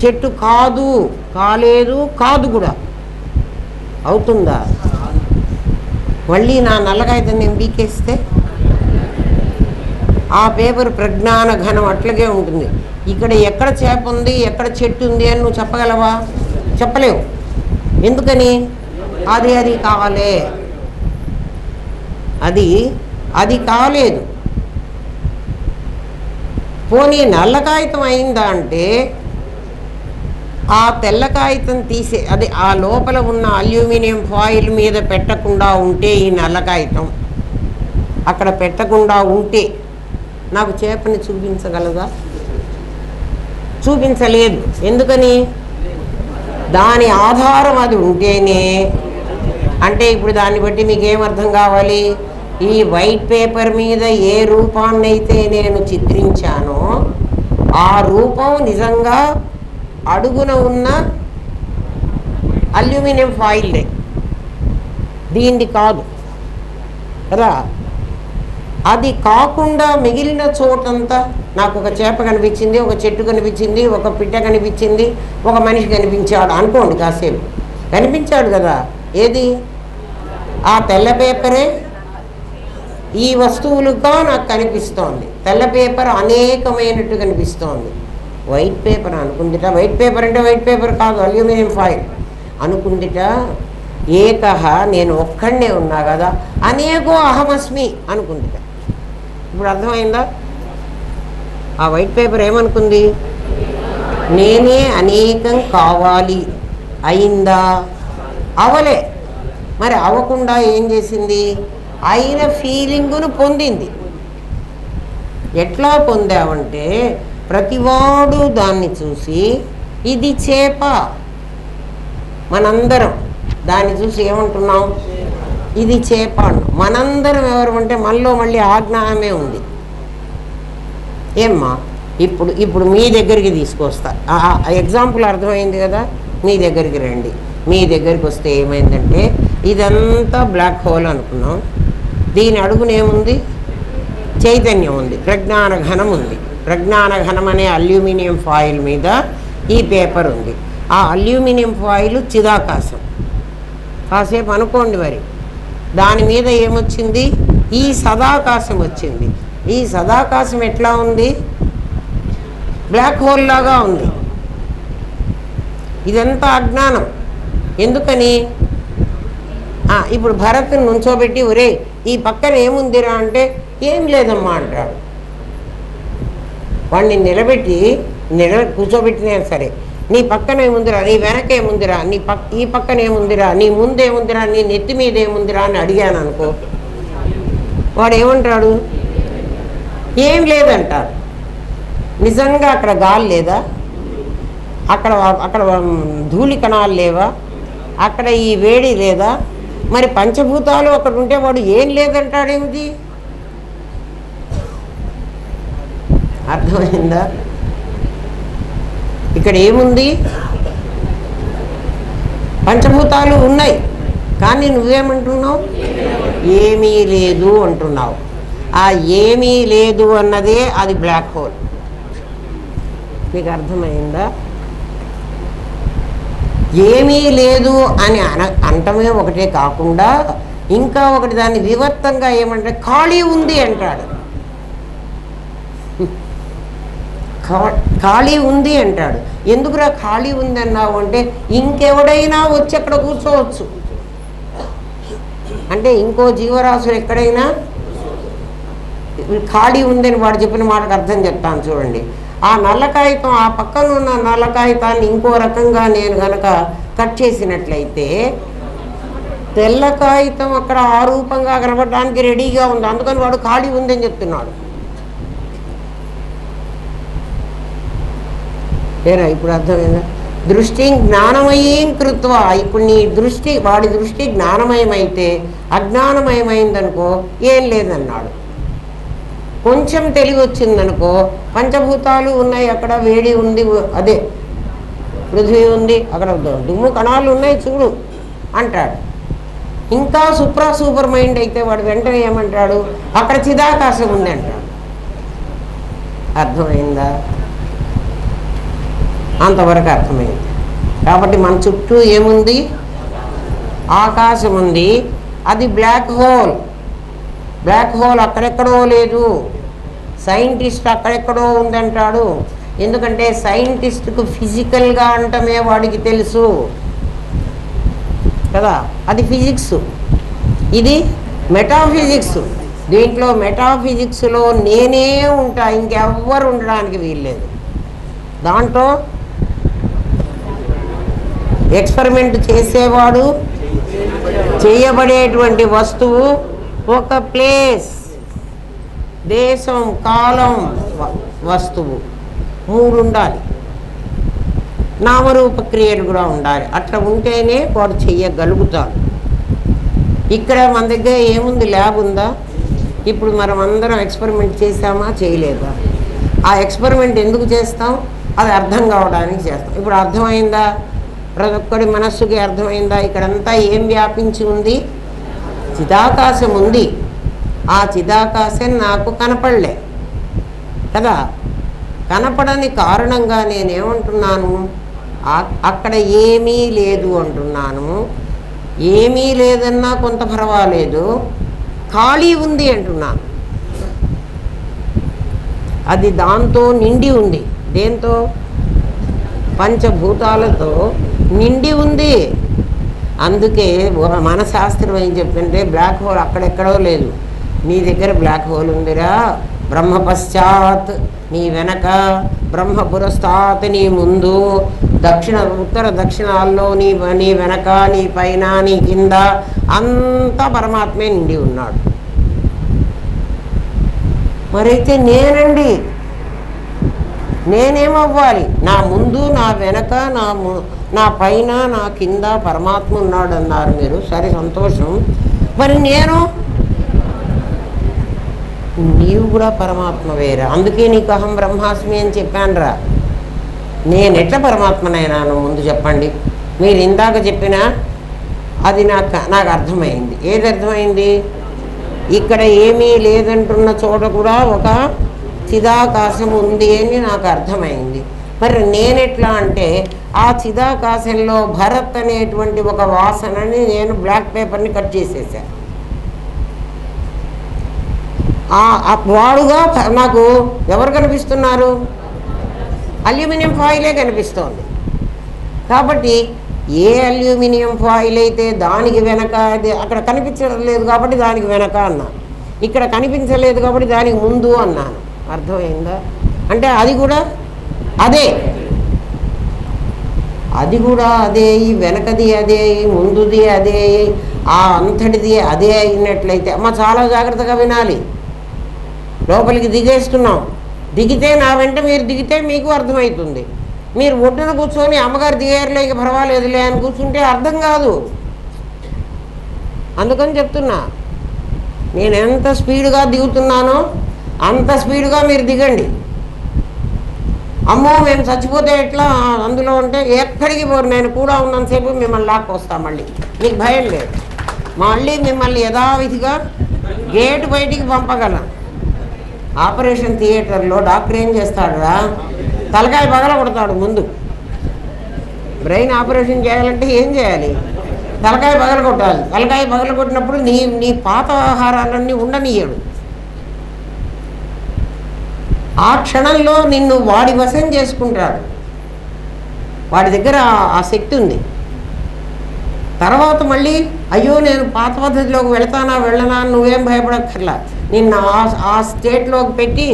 చెట్టు కాదు, కాలేదు, కాదు కూడా. అవుతుందా? మళ్ళీ నా నల్ల కాగితం నేను బీకేస్తే ఆ పేపర్ ప్రజ్ఞాన ఘనం అట్లాగే ఉంటుంది. ఇక్కడ ఎక్కడ చేప ఉంది, ఎక్కడ చెట్టు ఉంది అని నువ్వు చెప్పగలవా? చెప్పలేవు. ఎందుకని? అది కావాలే, అది కాలేదు. పోనీ నల్ల కాగితం అయిందా అంటే ఆ తెల్ల కాగితం తీసే అది ఆ లోపల ఉన్న అల్యూమినియం ఫాయిల్ మీద పెట్టకుండా ఉంటే, ఈ నల్ల కాగితం అక్కడ పెట్టకుండా ఉంటే నాకు చేపని చూపించగలదా? చూపించలేదు. ఎందుకని? దాని ఆధారం అది ఉంటేనే. అంటే ఇప్పుడు దాన్ని బట్టి మీకేమర్థం కావాలి? ఈ వైట్ పేపర్ మీద ఏ రూపాన్ని అయితే నేను చిత్రించానో ఆ రూపం నిజంగా అడుగున ఉన్న అల్యూమినియం ఫాయిల్డే, దీన్ని కాదు కదా. అది కాకుండా మిగిలిన చోటంతా నాకు ఒక చేప కనిపించింది, ఒక చెట్టు కనిపించింది, ఒక పిట్ట కనిపించింది, ఒక మనిషి కనిపించాడు అనుకోండి. కాసేపు కనిపించాడు కదా. ఏది? ఆ తెల్ల పేపరే ఈ వస్తువులుగా నాకు కనిపిస్తోంది. తెల్ల పేపర్ అనేకమైనట్టు కనిపిస్తోంది. వైట్ పేపర్ అనుకుందిట, వైట్ పేపర్ అంటే వైట్ పేపర్ కాదు, అల్యూమినియం ఫాయిల్ అనుకుందిట. ఏకహ నేను ఒక్కడే ఉన్నా కదా, అనేకో అహమస్మి అనుకుందిట. ఇప్పుడు అర్థమైందా? ఆ వైట్ పేపర్ ఏమనుకుంది? నేనే అనేకం కావాలి. అయిందా? అవలే. మరి అవ్వకుండా ఏం చేసింది? అయిన ఫీలింగును పొందింది. ఎట్లా పొందావంటే ప్రతివాడు దాన్ని చూసి ఇది చేప, మనందరం దాన్ని చూసి ఏమంటున్నాం? ఇది చేప అన్నాం. మనందరం ఎవరు అంటే మనలో మళ్ళీ ఆజ్ఞానమే ఉంది. ఏమ్మా ఇప్పుడు మీ దగ్గరికి తీసుకొస్తా. ఎగ్జాంపుల్ అర్థమైంది కదా. మీ దగ్గరికి రండి. మీ దగ్గరికి వస్తే ఏమైందంటే ఇదంతా బ్లాక్ హోల్ అనుకున్నాం. దీని అడుగునేముంది? చైతన్యం ఉంది, ప్రజ్ఞాన ఘనం ఉంది. ప్రజ్ఞాన ఘనం అనే అల్యూమినియం ఫాయిల్ మీద ఈ పేపర్ ఉంది. ఆ అల్యూమినియం ఫాయిల్ చిదాకాశం. కాసేపు అనుకోండి. మరి దాని మీద ఏమొచ్చింది? ఈ సదాకాశం వచ్చింది. ఈ సదాకాశం ఎట్లా ఉంది? బ్లాక్ హోల్ లాగా ఉంది. ఇదంతా అజ్ఞానం. ఎందుకని? ఇప్పుడు భరత్ని నుంచోబెట్టి ఒరే ఈ పక్కన ఏముందిరా అంటే ఏం లేదమ్మా అంటాడు. వాడిని కూర్చోబెట్టినా సరే, నీ పక్కన ఏముందిరా, నీ వెనక ఏముందిరా, ఈ పక్కన ఏముందిరా, నీ ముందేముందిరా, నీ నెత్తి మీద ఏముందిరా అని అడిగాను అనుకో, వాడు ఏమంటాడు? ఏం లేదంటాడు. నిజంగా అక్కడ గాలి లేదా? అక్కడ ధూళి కణాలు లేవా? అక్కడ ఈ వేడి లేదా? మరి పంచభూతాలు అక్కడ ఉంటే వాడు ఏం లేదంటాడేమిటి? అర్థమైందా? ఇక్కడ ఏముంది? పంచభూతాలు ఉన్నాయి, కానీ నువ్వేమంటున్నావు? ఏమీ లేదు అంటున్నావు. ఆ ఏమీ లేదు అన్నదే అది బ్లాక్ హోల్. మీకు అర్థమైందా? ఏమీ లేదు అని అంటమే ఒకటే కాకుండా ఇంకా ఒకటి దాన్ని వివర్తంగా ఏమంటే ఖాళీ ఉంది అంటాడు. ఖాళీ ఉంది అంటాడు. ఎందుకురా ఖాళీ ఉంది అన్నావు అంటే ఇంకెవడైనా వచ్చి అక్కడ కూర్చోవచ్చు అంటే ఇంకో జీవరాశులు ఎక్కడైనా ఖాళీ ఉందని వాడు చెప్పిన మాటకు అర్థం చెప్తాను చూడండి. ఆ నల్ల కాగితం, ఆ పక్కన ఉన్న నల్ల కాగితాన్ని ఇంకో రకంగా నేను కనుక కట్ చేసినట్లయితే తెల్ల కాగితం అక్కడ ఆ రూపంగా కనబడడానికి రెడీగా ఉంది. అందుకని వాడు ఖాళీ ఉందని చెప్తున్నాడు. ఏరా ఇప్పుడు అర్థమైందా? దృష్టి జ్ఞానమయం కృత్వ. ఇప్పుడు నీ దృష్టి, వాడి దృష్టి జ్ఞానమయమైతే అజ్ఞానమయమైందనుకో ఏం లేదన్నాడు. కొంచెం తెలివి వచ్చిందనుకో పంచభూతాలు ఉన్నాయి, అక్కడ వేడి ఉంది, అదే పృథ్వీ ఉంది, అక్కడ దుమ్ము కణాలు ఉన్నాయి చూడు అంటాడు. ఇంకా సూపర్ మైండ్ అయితే వాడు వెంటనే ఏమంటాడు? అక్కడ చిదాకాశం ఉంది అంటాడు. అర్థమైందా? అంతవరకు అర్థమైంది. కాబట్టి మన చుట్టూ ఏముంది? ఆకాశం ఉంది. అది బ్లాక్ హోల్. బ్లాక్ హోల్ అక్కడెక్కడో లేదు, సైంటిస్ట్ అక్కడెక్కడో ఉందంటాడు. ఎందుకంటే సైంటిస్ట్కు ఫిజికల్గా అంటమే వాడికి తెలుసు కదా, అది ఫిజిక్స్, ఇది మెటాఫిజిక్స్. దీంట్లో మెటాఫిజిక్స్లో నేనే ఉంటా, ఇంకెవ్వరు ఉండడానికి వీల్లేదు. దాంట్లో ఎక్స్పెరిమెంట్ చేసేవాడు, చేయబడేటువంటి వస్తువు, ఒక ప్లేస్, దేశం, కాలం, వస్తువు, మూడు ఉండాలి. నామరూప క్రియలు కూడా ఉండాలి. అట్లా ఉంటేనే వాడు చెయ్యగలుగుతాడు. ఇక్కడ మన దగ్గర ఏముంది, ల్యాబ్ ఉందా? ఇప్పుడు మనం అందరం ఎక్స్పెరిమెంట్ చేసామా, చేయలేదా? ఆ ఎక్స్పెరిమెంట్ ఎందుకు చేస్తాం? అది అర్థం కావడానికి చేస్తాం. ఇప్పుడు అర్థమైందా? ప్రతి ఒక్కడి మనస్సుకి అర్థమైందా? ఇక్కడంతా ఏం వ్యాపించి ఉంది? చిదాకాశం ఉంది. ఆ చిదాకాశం నాకు కనపడలే కదా. కనపడని కారణంగా నేనేమంటున్నాను, అక్కడ ఏమీ లేదు అంటున్నాను. ఏమీ లేదన్నా కొంత పర్వాలేదు, ఖాళీ ఉంది అంటున్నాను. అది దాంతో నిండి ఉంది. దేంతో? పంచభూతాలతో నిండి ఉంది. అందుకే మన శాస్త్రం ఏం చెప్తుంటే, బ్లాక్ హోల్ అక్కడెక్కడో లేదు, నీ దగ్గర బ్లాక్ హోల్ ఉందిరా. బ్రహ్మ పశ్చాత్ నీ వెనక, బ్రహ్మ పురస్తాత్ నీ ముందు, ఉత్తర దక్షిణాల్లో నీ వెనక, నీ పైన, నీ కింద అంతా పరమాత్మే నిండి ఉన్నాడు. మరైతే నేనండి, నేనేమవ్వాలి? నా ముందు, నా వెనక, నా పైన, నా కింద పరమాత్మ ఉన్నాడు అన్నారు మీరు. సరే, సంతోషం. మరి నీవు కూడా పరమాత్మ వేరా. అందుకే నీకు అహం బ్రహ్మాస్మి అని చెప్పానురా. నేనెట్లా పరమాత్మనైనాను ముందు చెప్పండి. మీరు ఇందాక చెప్పినా అది నాకు అర్థమైంది. ఏది అర్థమైంది? ఇక్కడ ఏమీ లేదంటున్న చోట కూడా ఒక చిదాకాశం ఉంది అని నాకు అర్థమైంది. మరి నేనెట్లా అంటే, ఆ చిదాకాశంలో భరత్ అనేటువంటి ఒక వాసనని నేను బ్లాక్ పేపర్ని కట్ చేసేసాను. వాడుగా నాకు ఎవరు కనిపిస్తున్నారు? అల్యూమినియం ఫాయిలే కనిపిస్తోంది. కాబట్టి ఏ అల్యూమినియం ఫాయిల్ అయితే దానికి వెనక, అక్కడ కనిపించడం లేదు కాబట్టి దానికి వెనక అన్నాను, ఇక్కడ కనిపించలేదు కాబట్టి దానికి ముందు అన్నాను. అర్థమైందా? అంటే అది కూడా అదే, ఈ వెనకది అదే, ఈ ముందుది అదే, ఆ అంతటిది అదే అయినట్లయితే అమ్మ చాలా జాగ్రత్తగా వినాలి. లోపలికి దిగేస్తున్నాం, దిగితే నా వెంట మీరు దిగితే మీకు అర్థమవుతుంది. మీరు ఒడ్డున కూర్చొని అమ్మగారు దిగేరులేక పర్వాలేదులే అని కూర్చుంటే అర్థం కాదు. అందుకని చెప్తున్నా, నేను ఎంత స్పీడ్గా దిగుతున్నానో అంత స్పీడ్గా మీరు దిగండి. అమ్మో మేము చచ్చిపోతే ఎట్లా అందులో ఉంటే ఎక్కడికి పోరు, నేను కూడా ఉన్నంతసేపు మిమ్మల్ని లాక్కొస్తాను. మళ్ళీ మీకు భయం లేదు, మళ్ళీ మిమ్మల్ని యథావిధిగా గేటు బయటికి పంపగలను. ఆపరేషన్ థియేటర్లో డాక్టర్ ఏం చేస్తాడురా, తలకాయ పగల కొడతాడు ముందు. బ్రెయిన్ ఆపరేషన్ చేయాలంటే ఏం చేయాలి? తలకాయ పగల కొట్టాలి. తలకాయ పగల కొట్టినప్పుడు నీ పాత ఆహారాలన్నీ ఉండనీయడు. ఆ క్షణంలో నిన్ను వాడి వశం చేసుకుంటాడు. వాడి దగ్గర ఆ శక్తి ఉంది. తర్వాత మళ్ళీ అయ్యో నేను పాత పద్ధతిలోకి వెళ్ళనా నువ్వేం భయపడక్కర్లా, నిన్ను ఆ స్టేట్లోకి పెట్టి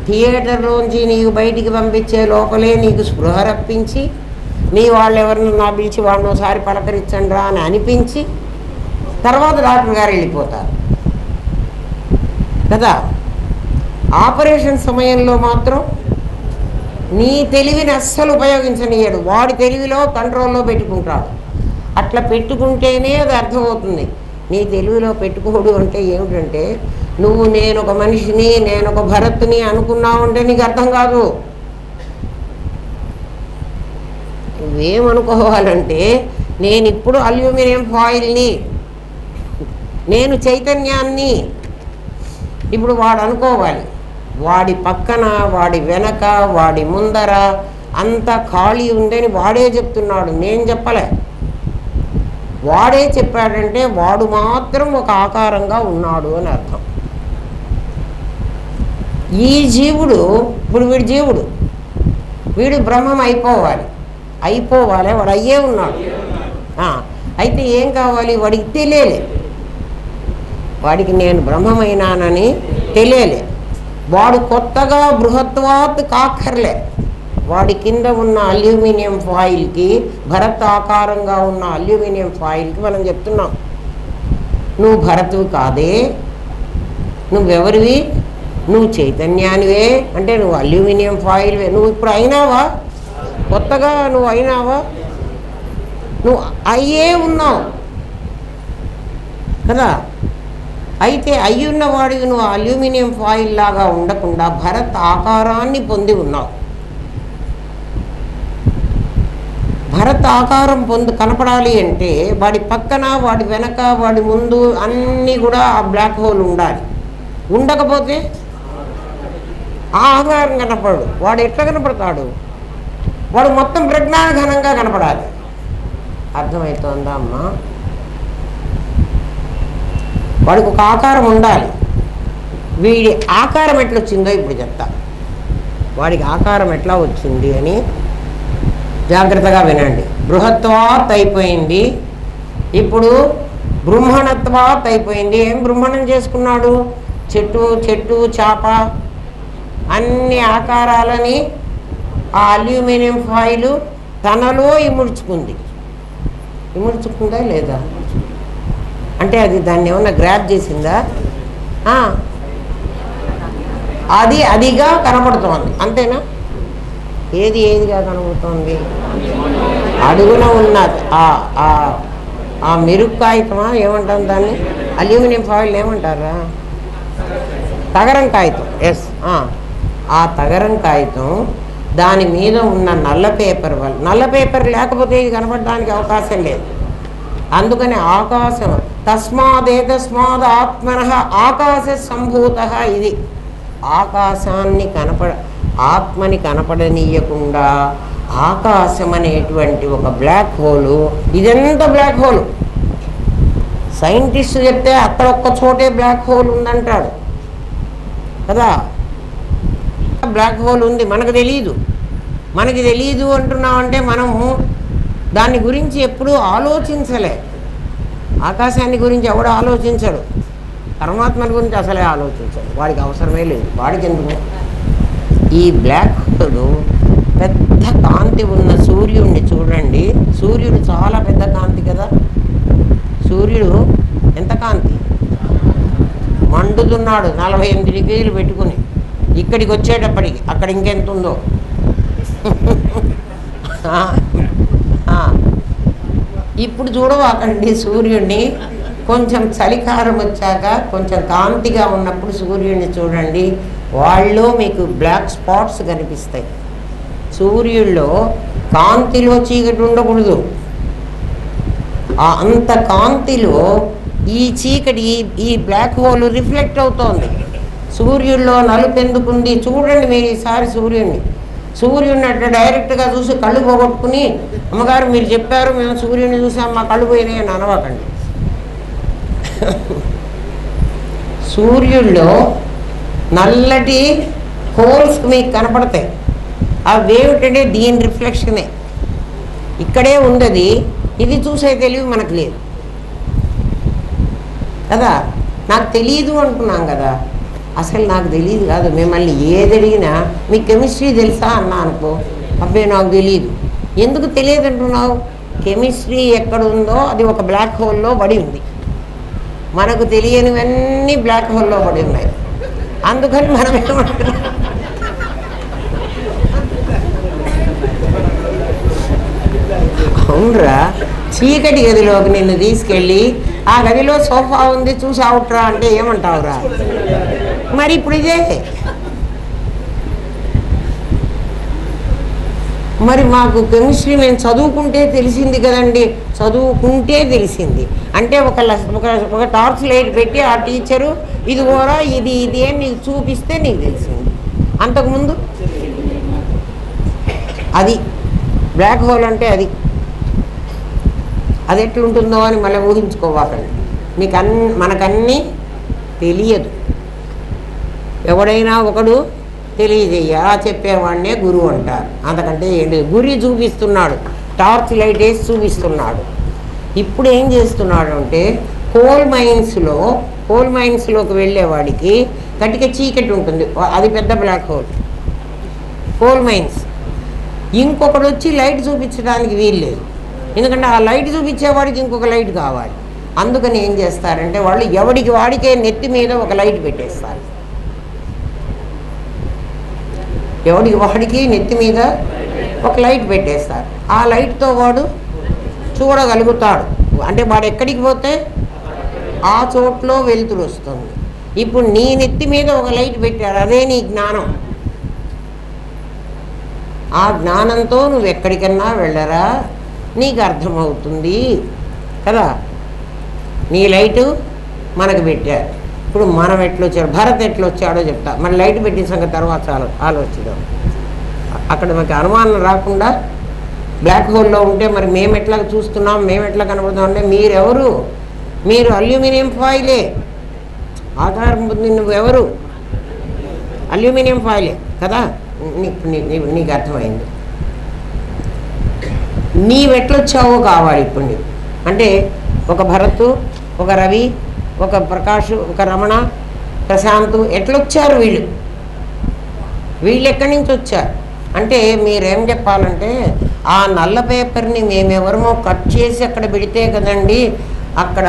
థియేటర్లోంచి నీకు బయటికి పంపించే లోపలే నీకు స్పృహ రప్పించి, నీ వాళ్ళు ఎవరినన్నా పిలిచి వాడిని ఒకసారి పలకరించండి రా అని అనిపించి తర్వాత డాక్టర్ గారు వెళ్ళిపోతారు కదా. ఆపరేషన్ సమయంలో మాత్రం నీ తెలివిని అస్సలు ఉపయోగించనీయడు. వాడి తెలివిలో కంట్రోల్లో పెట్టుకుంటాడు. అట్లా పెట్టుకుంటేనే అది అర్థమవుతుంది. నీ తెలివిలో పెట్టుకోడు అంటే ఏమిటంటే, నువ్వు నేను ఒక మనిషిని, నేను ఒక భరత్ని అనుకున్నావు అంటే నీకు అర్థం కాదు. నువ్వేమనుకోవాలంటే, నేను ఇప్పుడు అల్యూమినియం ఫాయిల్ని, నేను చైతన్యాన్ని. ఇప్పుడు వాడు అనుకోవాలి, వాడి పక్కన, వాడి వెనక, వాడి ముందర అంతా ఖాళీ ఉందని వాడే చెప్తున్నాడు, నేను చెప్పలే. వాడే చెప్పాడంటే వాడు మాత్రం ఒక ఆకారంగా ఉన్నాడు అని అర్థం. ఈ జీవుడు ఇప్పుడు వీడు జీవుడు, వీడు బ్రహ్మం అయిపోవాలి, వాడు అయ్యే ఉన్నాడు. అయితే ఏం కావాలి, వాడికి తెలియలే, వాడికి నేను బ్రహ్మమైనానని తెలియలే. వాడు కొత్తగా బృహత్వాత్ కాక్కర్లే, వాడి కింద ఉన్న అల్యూమినియం ఫాయిల్కి, భరత్ ఆకారంగా ఉన్న అల్యూమినియం ఫాయిల్కి మనం చెప్తున్నాం, నువ్వు భరతువు కాదే, నువ్వెవరివి, నువ్వు చైతన్యానివే, అంటే నువ్వు అల్యూమినియం ఫాయిల్వే. నువ్వు ఇప్పుడు అయినావా, కొత్తగా నువ్వు అయినావా, నువ్వు అయ్యే ఉన్నావు కదా. అయితే అయ్యున్న వాడికి నువ్వు అల్యూమినియం ఫాయిల్ లాగా ఉండకుండా భరత్ ఆకారాన్ని పొంది ఉన్నావు. భరత్ ఆకారం కనపడాలి అంటే వాడి పక్కన, వాడి వెనక, వాడి ముందు అన్నీ కూడా ఆ బ్లాక్ హోల్ ఉండాలి. ఉండకపోతే ఆ ఆకారం కనపడు. వాడు ఎట్లా కనపడతాడు, వాడు మొత్తం ప్రజ్ఞాఘనంగా కనపడాలి. అర్థమవుతుందా అమ్మా? వాడికి ఒక ఆకారం ఉండాలి. వీడి ఆకారం ఎట్లా వచ్చిందో ఇప్పుడు చెప్తా. వాడికి ఆకారం ఎట్లా వచ్చింది అని జాగ్రత్తగా వినండి. బృహత్వాత్ అయిపోయింది, ఇప్పుడు బ్రహ్మణత్వాత్ అయిపోయింది. ఏం బ్రహ్మణం చేసుకున్నాడు, చెట్టు చాప అన్ని ఆకారాలని ఆ అల్యూమినియం ఫాయిల్ తనలో ఇముడ్చుకుందా లేదా, అంటే అది దాన్ని ఏమన్నా గ్రాప్ చేసిందా, అదిగా కనపడుతోంది, అంతేనా? ఏదిగా కనబడుతోంది, అడుగున ఉన్న ఆ మెరుగు కాగితమా ఏమంటాం దాన్ని, అల్యూమినియం ఫాయిల్ ఏమంటారా, తగరం కాగితం. ఎస్, ఆ తగరం కాగితం దాని మీద ఉన్న నల్ల పేపర్ వల్ల, నల్ల పేపర్ లేకపోతే ఇది కనపడడానికి అవకాశం లేదు. అందుకని ఆకాశం, తస్మాత్ ఆత్మనః ఆకాశ సంభూత, ఇది ఆకాశాన్ని ఆత్మని కనపడనీయకుండా ఆకాశం అనేటువంటి ఒక బ్లాక్ హోలు, ఇదంతా బ్లాక్ హోలు. సైంటిస్ట్ చెప్తే అక్కడ ఒక్క చోటే బ్లాక్ హోల్ ఉందంటాడు కదా. బ్లాక్ హోల్ ఉంది, మనకు తెలియదు అంటున్నామంటే మనము దాని గురించి ఎప్పుడూ ఆలోచించలే. ఆకాశాన్ని గురించి ఎవడు ఆలోచించడు, పరమాత్మని గురించి అసలే ఆలోచించడు, వాడికి అవసరమే లేదు. వాడికి ఎందుకు? ఈ బ్లాక్ హోల్ పెద్ద కాంతి ఉన్న సూర్యుడిని చూడండి, సూర్యుడు చాలా పెద్ద కాంతి కదా. సూర్యుడు ఎంత కాంతి, మండుతున్నాడు 48 డిగ్రీలు పెట్టుకుని, ఇక్కడికి వచ్చేటప్పటికి అక్కడ ఇంకెంత ఉందో. ఇప్పుడు చూడవాకండి సూర్యుడిని, కొంచెం చలికాలం వచ్చాక కొంచెం కాంతిగా ఉన్నప్పుడు సూర్యుడిని చూడండి, వాళ్ళలో మీకు బ్లాక్ స్పాట్స్ కనిపిస్తాయి. సూర్యుడిలో కాంతిలో చీకటి ఉండకూడదు, అంత కాంతిలో ఈ చీకటి, ఈ బ్లాక్ హోల్ రిఫ్లెక్ట్ అవుతోంది. సూర్యుడిలో నలుపు ఎందుకుంది చూడండి మీరు ఈసారి సూర్యుడిని అట్లా డైరెక్ట్గా చూసి కళ్ళు పోగొట్టుకుని, అమ్మగారు మీరు చెప్పారు మేము సూర్యుడిని చూసాం మా కళ్ళు పోయినాయి అని అనవాకండి. సూర్యుడిలో నల్లటి హోల్స్ మీకు కనపడతాయి, అవి ఏమిటంటే దీని రిఫ్లెక్షనే, ఇక్కడే ఉంది. ఇది చూసే తెలివి మనకు లేదు కదా. నాకు తెలియదు అంటున్నాం కదా, అసలు నాకు తెలియదు కాదు. మిమ్మల్ని ఏది అడిగినా మీకు కెమిస్ట్రీ తెలుసా అన్నా అనుకో, అబ్బే నాకు తెలియదు. ఎందుకు తెలియదు అంటున్నావు? కెమిస్ట్రీ ఎక్కడ ఉందో అది ఒక బ్లాక్ హోల్లో పడి ఉంది, మనకు తెలియనివన్నీ బ్లాక్ హోల్లో పడి ఉన్నాయి. అందుకని మనం ఏమంటున్నాం, అవునరా చీకటి గదిలోకి నిన్ను తీసుకెళ్ళి ఆ గదిలో సోఫా ఉంది చూసావుట్రా అంటే ఏమంటావురా? మరి ఇప్పుడు ఇదే, మరి మాకు కెమిస్ట్రీ మేము చదువుకుంటే తెలిసింది కదండి, చదువుకుంటే తెలిసింది అంటే ఒక టార్చ్ లైట్ పెట్టి ఆ టీచరు ఇది కూడా ఇది అని నీకు చూపిస్తే నీకు తెలిసింది. అంతకుముందు అది బ్లాక్ హోల్ అంటే అది ఎట్లుంటుందో అని మళ్ళీ ఊహించుకోవాలండి. మనకన్నీ తెలియదు. ఎవడైనా ఒకడు తెలియజేయ చెప్పేవాడినే గురువు అంటారు. అంతకంటే ఏంటి, గురి చూపిస్తున్నాడు, టార్చ్ లైట్ వేసి చూపిస్తున్నాడు. ఇప్పుడు ఏం చేస్తున్నాడు అంటే కోల్ మైన్స్లోకి వెళ్ళేవాడికి కటిక చీకటి ఉంటుంది, అది పెద్ద బ్లాక్ హోల్ కోల్ మైన్స్. ఇంకొకడు వచ్చి లైట్ చూపించడానికి వీల్లేదు, ఎందుకంటే ఆ లైట్ చూపించేవాడికి ఇంకొక లైట్ కావాలి. అందుకని ఏం చేస్తారంటే వాళ్ళు ఎవడికి వాడికే నెత్తి మీద ఒక లైట్ పెట్టేస్తారు. ఎవడికి వాడికి నెత్తి మీద ఒక లైట్ పెట్టేస్తారు. ఆ లైట్తో వాడు చూడగలుగుతాడు. అంటే వాడు ఎక్కడికి పోతే ఆ చోట్లో వెలుతురు వస్తుంది. ఇప్పుడు నీ నెత్తి మీద ఒక లైట్ పెట్టాడు, అదే నీ జ్ఞానం. ఆ జ్ఞానంతో నువ్వు ఎక్కడికన్నా వెళ్ళరా, నీకు అర్థమవుతుంది కదా. నీ లైటు మనకు పెట్టారు. ఇప్పుడు మనం ఎట్లొచ్చాడు, భరత్ ఎట్లొచ్చాడో చెప్తా. మన లైట్ పెట్టిన సంగతి తర్వాత ఆలోచిద్దాం. అక్కడ మనకి అనుమానం రాకుండా బ్లాక్ హోల్లో ఉంటే మరి మేము ఎట్లా చూస్తున్నాం, మేము ఎట్లా కనబడుతున్నాం అంటే మీరెవరు, మీరు అల్యూమినియం ఫాయిలే. ఆధారం పొంది నువ్వెవరు, అల్యూమినియం ఫాయిలే కదా. నీకు అర్థమైంది. నీవెట్లొచ్చావో కావాలి ఇప్పుడు నీవు. అంటే ఒక భరత్, ఒక రవి, ఒక ప్రకాష్, ఒక రమణ, ప్రశాంత్ ఎట్లొచ్చారు వీళ్ళు ఎక్కడి నుంచి వచ్చారు అంటే మీరేం చెప్పాలంటే ఆ నల్ల పేపర్ని మేమెవరమో కట్ చేసి అక్కడ పెడితే కదండి అక్కడ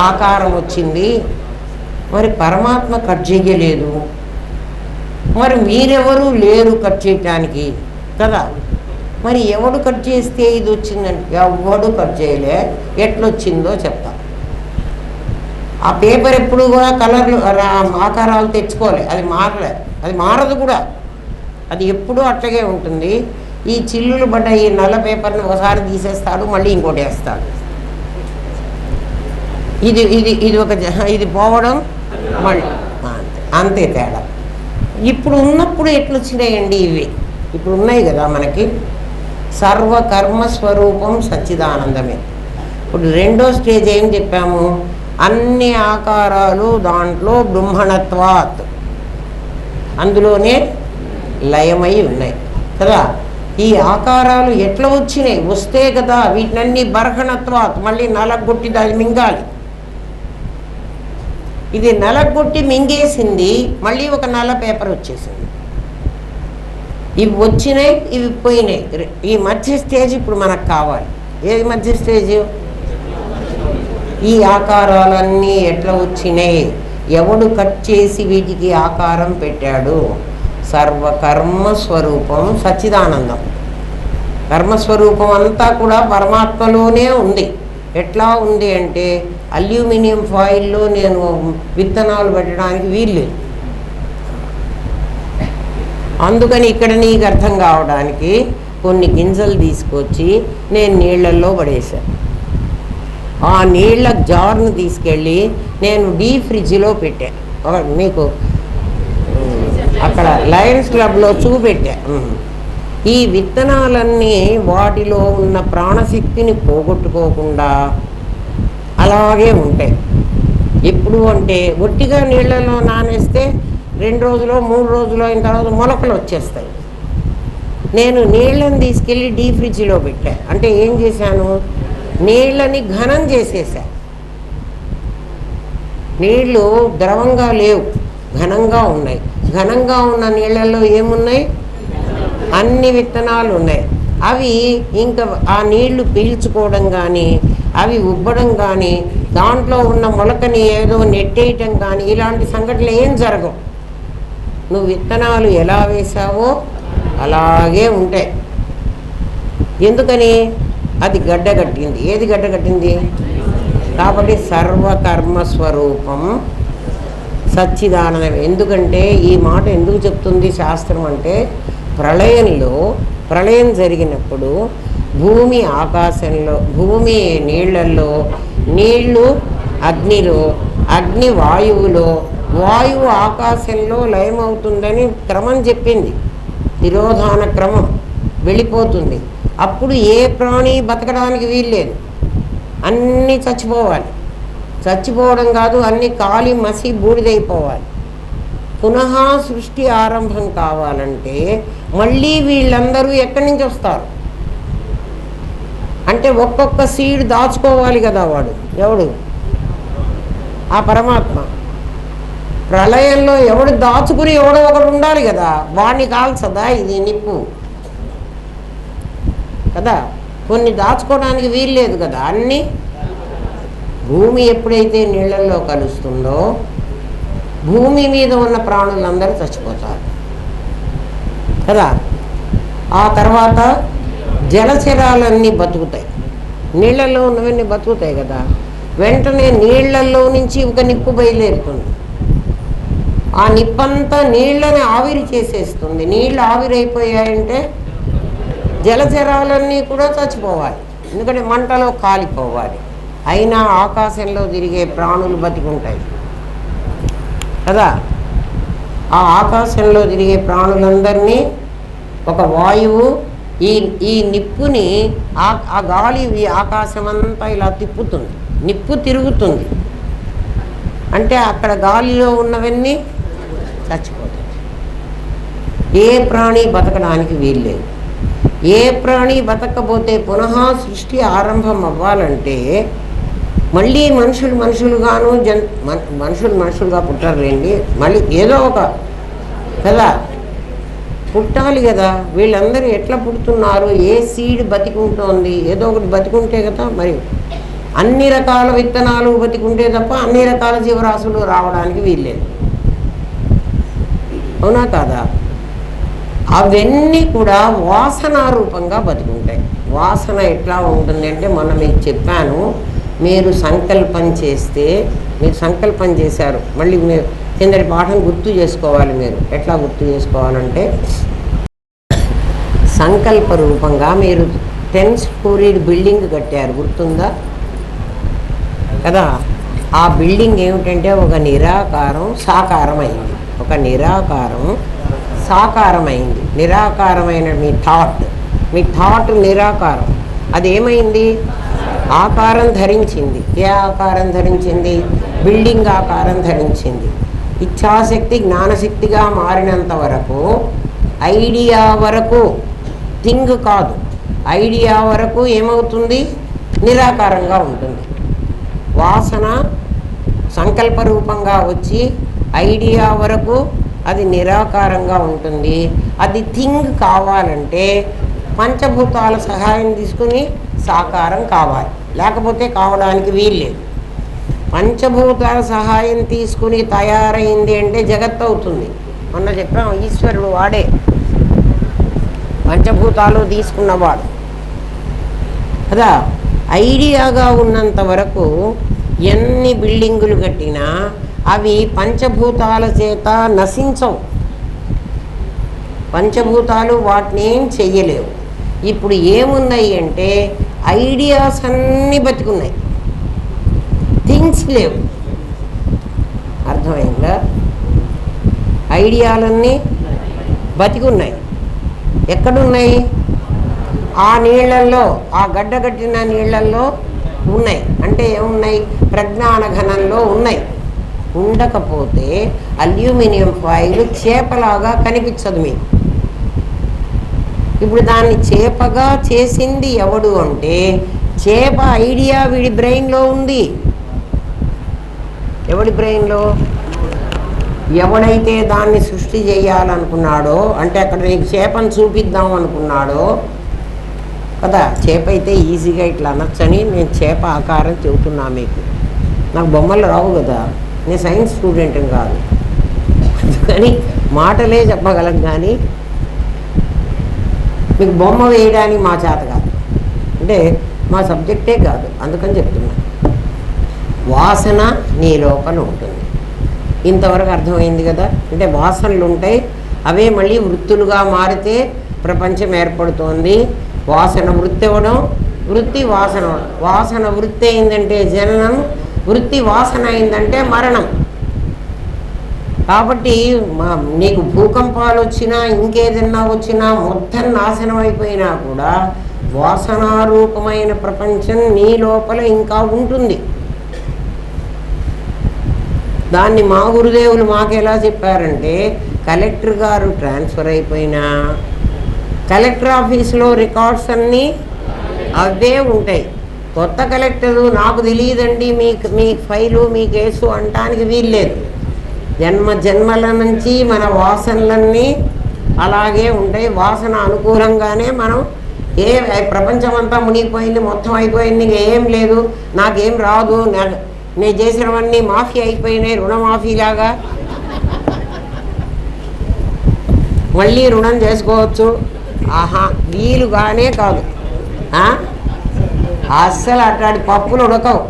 ఆకారం వచ్చింది. మరి పరమాత్మ కట్ చేయలేదు, మరి మీరెవరు లేరు కట్ చేయటానికి కదా. మరి ఎవడు కట్ చేస్తే ఇది వచ్చిందంటే ఎవడు కట్ చేయలే, ఎట్లొచ్చిందో చెప్తా. ఆ పేపర్ ఎప్పుడు కూడా కలర్లు ఆకారాలు తెచ్చుకోలే, అది మారలే, అది మారదు కూడా, అది ఎప్పుడూ అట్లాగే ఉంటుంది. ఈ చిల్లులు పడ్డ ఈ నల్ల పేపర్ని ఒకసారి తీసేస్తాడు, మళ్ళీ ఇంకోటి వేస్తాడు. ఇది ఇది ఇది ఒక ఇది పోవడం మళ్ళీ అంతే తేడా. ఇప్పుడు ఉన్నప్పుడు ఎట్లొచ్చినాయండి ఇవి, ఇప్పుడు ఉన్నాయి కదా మనకి. సర్వకర్మ స్వరూపం సచ్చిదానందమే. ఇప్పుడు రెండో స్టేజ్ ఏం చెప్పాము, అన్ని ఆకారాలు దాంట్లో బ్రహ్మణత్వాత్, అందులోనే లయమై ఉన్నాయి కదా. ఈ ఆకారాలు ఎట్లా వచ్చినాయి, వస్తే కదా వీటినన్నీ బర్హణత్వాత్, మళ్ళీ నలగొట్టి దాన్ని మింగాలి. ఇది నలగొట్టి మింగేసింది, మళ్ళీ ఒక నల్ల పేపర్ వచ్చేసింది. ఇవి వచ్చినాయి, ఇవి పోయినాయి. ఈ మధ్య స్టేజ్ ఇప్పుడు మనకు కావాలి. ఏది మధ్య స్టేజ్? ఈ ఆకారాలన్నీ ఎట్లా వచ్చినాయి, ఎవడు కట్ చేసి వీటికి ఆకారం పెట్టాడు. సర్వకర్మ స్వరూపం సచ్చిదానందం. కర్మస్వరూపం అంతా కూడా పరమాత్మలోనే ఉంది. ఎట్లా ఉంది అంటే అల్యూమినియం ఫాయిల్లో నేను విత్తనాలు పెట్టడానికి వీల్లేదు. అందుకని ఇక్కడ నీకు అర్థం కావడానికి కొన్ని గింజలు తీసుకొచ్చి నేను నీళ్ళల్లో పడేశాను. ఆ నీళ్ళ జార్ను తీసుకెళ్ళి నేను డీప్ ఫ్రిడ్జ్లో పెట్టాను. మీకు అక్కడ లయన్స్ క్లబ్లో చూపెట్టా. ఈ విత్తనాలన్నీ వాటిలో ఉన్న ప్రాణశక్తిని పోగొట్టుకోకుండా అలాగే ఉంటాయి. ఎప్పుడు అంటే ఒట్టిగా నీళ్ళలో నానేస్తే 2 రోజులో 3 రోజులో అయిన తర్వాత మొలకలు వచ్చేస్తాయి. నేను నీళ్ళని తీసుకెళ్ళి డీప్ ఫ్రిడ్జ్లో పెట్టా. అంటే ఏం చేశాను, నీళ్ళని ఘనం చేసేసా. నీళ్ళు ద్రవంగా లేవు, ఘనంగా ఉన్నాయి. ఘనంగా ఉన్న నీళ్ళల్లో ఏమున్నాయి, అన్ని విత్తనాలు ఉన్నాయి. అవి ఇంకా ఆ నీళ్లు పీల్చుకోవడం కానీ, అవి ఉబ్బడం కానీ, దాంట్లో ఉన్న మొలకని ఏదో నెట్టేయటం కానీ ఇలాంటి సంఘటనలు ఏం జరగవు. నువ్వు విత్తనాలు ఎలా వేసావో అలాగే ఉంటాయి. ఎందుకని, అది గడ్డగట్టింది. ఏది గడ్డగట్టింది? కాబట్టి సర్వకర్మ స్వరూపం సచ్చిదానందం. ఎందుకంటే ఈ మాట ఎందుకు చెప్తుంది శాస్త్రం అంటే, ప్రళయం జరిగినప్పుడు భూమి ఆకాశంలో, భూమి నీళ్ళల్లో, నీళ్లు అగ్నిలో, అగ్ని వాయువులో, వాయువు ఆకాశంలో లయమవుతుందని క్రమం చెప్పింది. తిరోధాన క్రమం వెళ్ళిపోతుంది. అప్పుడు ఏ ప్రాణి బతకడానికి వీల్లేదు, అన్నీ చచ్చిపోవాలి. చచ్చిపోవడం కాదు, అన్నీ కాలి మసి బూడిదైపోవాలి. పునః సృష్టి ఆరంభం కావాలంటే మళ్ళీ వీళ్ళందరూ ఎక్కడి నుంచి వస్తారు అంటే ఒక్కొక్క సీడ్ దాచుకోవాలి కదా వాడు ఎవడు ఆ పరమాత్మ ప్రళయంలో ఎవడు దాచుకుని ఎవడో ఒకడు ఉండాలి కదా వాడిని కాల్చదా ఇది నిప్పు కదా కొన్ని దాచుకోవడానికి వీల్లేదు కదా అన్నీ భూమి ఎప్పుడైతే నీళ్ళల్లో కలుస్తుందో భూమి మీద ఉన్న ప్రాణులందరూ చచ్చిపోతారు కదా ఆ తర్వాత జలచరాలన్నీ బతుకుతాయి నీళ్ళల్లో ఉన్నవన్నీ బతుకుతాయి కదా వెంటనే నీళ్లలో నుంచి ఒక నిప్పు బయలుదేరుతుంది ఆ నిప్పంతా నీళ్ళని ఆవిరి చేసేస్తుంది నీళ్ళు ఆవిరైపోయాయంటే జలచరాలన్నీ కూడా చచ్చిపోవాలి ఎందుకంటే మంటలో కాలిపోవాలి అయినా ఆకాశంలో తిరిగే ప్రాణులు బతికుంటాయి కదా ఆ ఆకాశంలో తిరిగే ప్రాణులందరినీ ఒక వాయువు ఈ నిప్పుని ఆ గాలి ఆకాశం అంతా ఇలా తిప్పుతుంది నిప్పు తిరుగుతుంది అంటే అక్కడ గాలిలో ఉన్నవన్నీ చచ్చిపోతాయి ఏ ప్రాణి బతకడానికి వీల్లేదు ఏ ప్రాణి బతకపోతే పునః సృష్టి ఆరంభం అవ్వాలంటే మళ్ళీ మనుషులుగాను మనుషులుగా పుట్టారులేండి మళ్ళీ ఏదో ఒక కదా పుట్టాలి కదా వీళ్ళందరూ ఎట్లా పుడుతున్నారు ఏ సీడ్ బతికుంటోంది ఏదో ఒకటి బతికుంటే కదా మరి అన్ని రకాల విత్తనాలు బతికుంటే తప్ప అన్ని రకాల జీవరాశులు రావడానికి వీల్లేదు అవునా కాదా అవన్నీ కూడా వాసనారూపంగా బతికుంటాయి వాసన ఎట్లా ఉంటుంది అంటే మొన్న మీకు చెప్పాను మీరు సంకల్పం చేస్తే మీరు సంకల్పం చేశారు మళ్ళీ మీరు కిందటి పాఠం గుర్తు చేసుకోవాలి మీరు ఎట్లా గుర్తు చేసుకోవాలంటే సంకల్ప రూపంగా మీరు 10 స్టోరీడ్ బిల్డింగ్ కట్టారు గుర్తుందా కదా ఆ బిల్డింగ్ ఏమిటంటే ఒక నిరాకారం సాకారం అయింది ఒక నిరాకారం సాకారం అయింది నిరాకారమైన మీ థాట్ నిరాకారం అదేమైంది ఆకారం ధరించింది ఏ ఆకారం ధరించింది బిల్డింగ్ ఆకారం ధరించింది ఇచ్ఛాశక్తి జ్ఞానశక్తిగా మారినంత వరకు ఐడియా వరకు థింగ్ కాదు ఐడియా వరకు ఏమవుతుంది నిరాకారంగా ఉంటుంది వాసన సంకల్ప రూపంగా వచ్చి ఐడియా వరకు అది నిరాకారంగా ఉంటుంది అది థింగ్ కావాలంటే పంచభూతాల సహాయం తీసుకుని సాకారం కావాలి లేకపోతే కావడానికి వీల్లేదు పంచభూతాల సహాయం తీసుకుని తయారైంది అంటే జగత్తు అవుతుంది మొన్న చెప్పాం ఈశ్వరుడు వాడే పంచభూతాలు తీసుకున్నవాడు కదా ఐడియాగా ఉన్నంత వరకు ఎన్ని బిల్డింగులు కట్టినా అవి పంచభూతాల చేత నశించవు పంచభూతాలు వాటిని ఏం చెయ్యలేవు ఇప్పుడు ఏమున్నాయి అంటే ఐడియాస్ అన్నీ బతికున్నాయి థింగ్స్ లేవు అర్థమైందా ఐడియాలన్నీ బతికున్నాయి ఎక్కడున్నాయి ఆ నీళ్ళల్లో ఆ గడ్డగట్టిన నీళ్ళల్లో ఉన్నాయి అంటే ఏమున్నాయి ప్రజ్ఞాన ఘనంలో ఉన్నాయి ఉండకపోతే అల్యూమినియం ఫాయిల్ చేపలాగా కనిపించదు మీకు ఇప్పుడు దాన్ని చేపగా చేసింది ఎవడు అంటే చేప ఐడియా వీడి బ్రెయిన్లో ఉంది ఎవడి బ్రెయిన్లో ఎవడైతే దాన్ని సృష్టి చేయాలనుకున్నాడో అంటే అక్కడ నీకు చేపను చూపిద్దాం అనుకున్నాడో కదా చేప అయితే ఈజీగా ఇట్లా అనొచ్చని నేను చేప ఆకారం చెబుతున్నా మీకు నాకు బొమ్మలు రావు కదా నేను సైన్స్ స్టూడెంట్ కాదు అందుకని మాటలే చెప్పగలను కానీ మీకు బొమ్మ వేయడానికి మా చేత కాదు అంటే మా సబ్జెక్టే కాదు అందుకని చెప్తున్నా వాసన నీ లోపల ఉంటుంది ఇంతవరకు అర్థమైంది కదా అంటే వాసనలు ఉంటాయి అవే మళ్ళీ వృత్తులుగా మారితే ప్రపంచం ఏర్పడుతోంది వాసన వృత్తి అవ్వడం వృత్తి వాసన వాసన వృత్తి అయిందంటే జననం వృత్తి వాసన అయిందంటే మరణం కాబట్టి నీకు భూకంపాలు వచ్చినా ఇంకేదన్నా వచ్చినా మొత్తం నాశనం అయిపోయినా కూడా వాసనారూపమైన ప్రపంచం నీ లోపల ఇంకా ఉంటుంది దాన్ని మా గురుదేవులు మాకు ఎలా చెప్పారంటే, కలెక్టర్ గారు ట్రాన్స్ఫర్ అయిపోయినా కలెక్టర్ ఆఫీసులో రికార్డ్స్ అన్నీ అవే ఉంటాయి. కొత్త కలెక్టరు నాకు తెలియదండి మీ ఫైలు మీ కేసు అనటానికి వీల్లేదు. జన్మల నుంచి మన వాసనలన్నీ అలాగే ఉంటాయి. వాసన అనుకూలంగానే మనం ప్రపంచం అంతా మునిగిపోయింది, మొత్తం అయిపోయింది, ఏం లేదు, నాకేం రాదు, నేను చేసినవన్నీ మాఫీ అయిపోయినాయి, రుణమాఫీలాగా మళ్ళీ రుణం చేసుకోవచ్చు. ఆహా, వీలుగానే కాదు. అస్సలు అట్లాంటి పప్పులు ఉడకవు.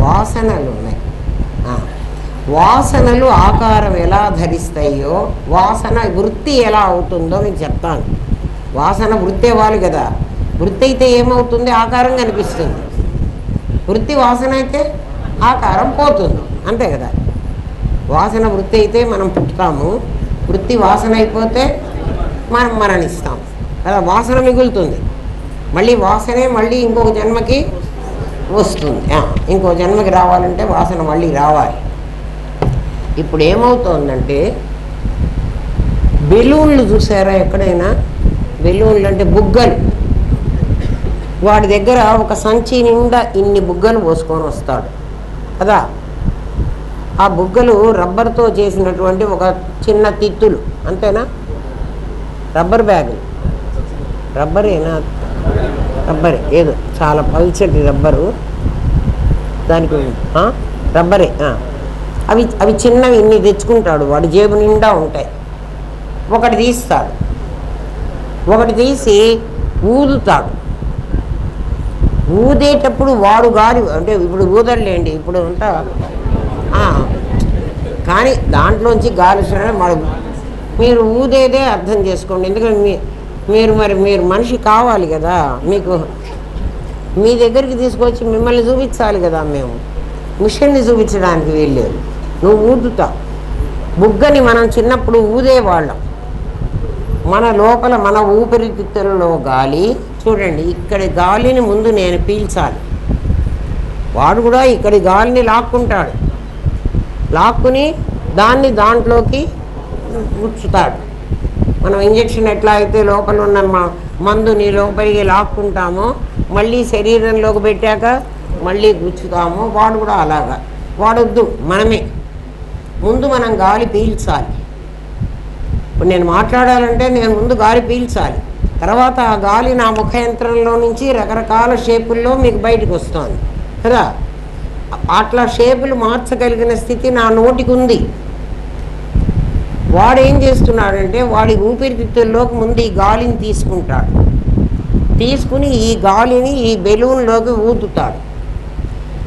వాసనలు ఉన్నాయి. వాసనలు ఆకారం ఎలా ధరిస్తాయో వాసన వృత్తి ఎలా అవుతుందో మీకు చెప్తాను. వాసన వృత్తి అవ్వాలి కదా. వృత్తి అయితే ఏమవుతుంది? ఆకారం కనిపిస్తుంది. వృత్తి వాసన అయితే ఆకారం పోతుంది, అంతే కదా. వాసన వృత్తి అయితే మనం పుట్టుతాము, వృత్తి వాసన అయిపోతే మనం మరణిస్తాం కదా. వాసన మిగులుతుంది, మళ్ళీ వాసనే మళ్ళీ ఇంకొక జన్మకి వస్తుంది. ఇంకో జన్మకి రావాలంటే వాసన మళ్ళీ రావాలి. ఇప్పుడు ఏమవుతోందంటే, బెలూన్లు చూసారా ఎక్కడైనా? బెలూన్లు అంటే బుగ్గలు. వాడి దగ్గర ఒక సంచి నిండా ఇన్ని బుగ్గలు పోసుకొని వస్తాడు కదా. ఆ బుగ్గలు రబ్బర్తో చేసినటువంటి ఒక చిన్న తిత్తులు, అంతేనా? రబ్బర్ బ్యాగులు, రబ్బరేనా? రబ్బరే, ఏదో చాలా పల్చటి రబ్బరు దానికి, రబ్బరే. అవి చిన్నవి ఇన్ని తెచ్చుకుంటాడు, వాడి జేబు నిండా ఉంటాయి. ఒకటి తీస్తాడు, ఒకటి తీసి ఊదుతాడు. ఊదేటప్పుడు వాడు గాలి, అంటే ఇప్పుడు ఊదలేండి, ఇప్పుడు అంతా కానీ దాంట్లోంచి గాలి మీరు ఊదేదే అర్థం చేసుకోండి. ఎందుకంటే మీరు మనిషి కావాలి కదా. మీకు మీ దగ్గరికి తీసుకొచ్చి మిమ్మల్ని చూపించాలి కదా. మేము మిషన్ని చూపించడానికి వీల్లేదు. నువ్వు ఊదుతావు. బుగ్గని మనం చిన్నప్పుడు ఊదేవాళ్ళం. మన లోపల మన ఊపిరితిత్తులలో గాలి చూడండి, ఇక్కడి గాలిని ముందు నేను పీల్చాలి. వాడు కూడా ఇక్కడి గాలిని లాక్కుంటాడు, లాక్కుని దాంట్లోకి గుచ్చుతాడు. మనం ఇంజక్షన్ ఎట్లా అయితే లోపల ఉన్న మందుని లోపలికి లాక్కుంటామో, మళ్ళీ శరీరంలోకి పెట్టాక మళ్ళీ గుచ్చుతామో, వాడు కూడా అలాగా. వాడొద్దు, మనమే ముందు మనం గాలి పీల్చాలి. ఇప్పుడు నేను మాట్లాడాలంటే నేను ముందు గాలి పీల్చాలి, తర్వాత ఆ గాలి నా ముఖయంత్రంలో నుంచి రకరకాల షేపుల్లో మీకు బయటకు వస్తుంది కదా. అట్లా షేపులు మార్చగలిగిన స్థితి నా నోటికి ఉంది. వాడు ఏం చేస్తున్నాడంటే, వాడి ఊపిరితిత్తుల్లోకి ముందు ఈ గాలిని తీసుకుంటాడు. తీసుకుని ఈ గాలిని ఈ బెలూన్లోకి ఊదుతాడు.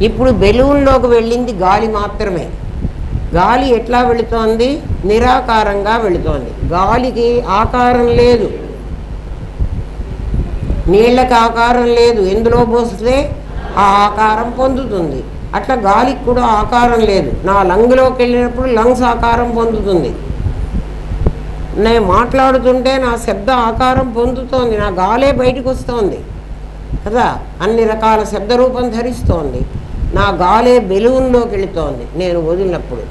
ఇప్పుడు బెలూన్లోకి వెళ్ళింది గాలి మాత్రమే. గాలి ఎట్లా వెళుతోంది? నిరాకారంగా వెళుతోంది. గాలికి ఆకారం లేదు, నీళ్ళకి ఆకారం లేదు. ఎందులో పోస్తే ఆ ఆకారం పొందుతుంది. అట్లా గాలికి కూడా ఆకారం లేదు. నా లంగ్లోకి వెళ్ళినప్పుడు లంగ్స్ ఆకారం పొందుతుంది. నేను మాట్లాడుతుంటే నా శబ్ద ఆకారం పొందుతోంది, నా గాలే బయటకు వస్తోంది కదా. అన్ని రకాల శబ్దరూపం ధరిస్తోంది. నా గాలే బెలూన్లోకి వెళుతోంది. నేను వదిలినప్పుడు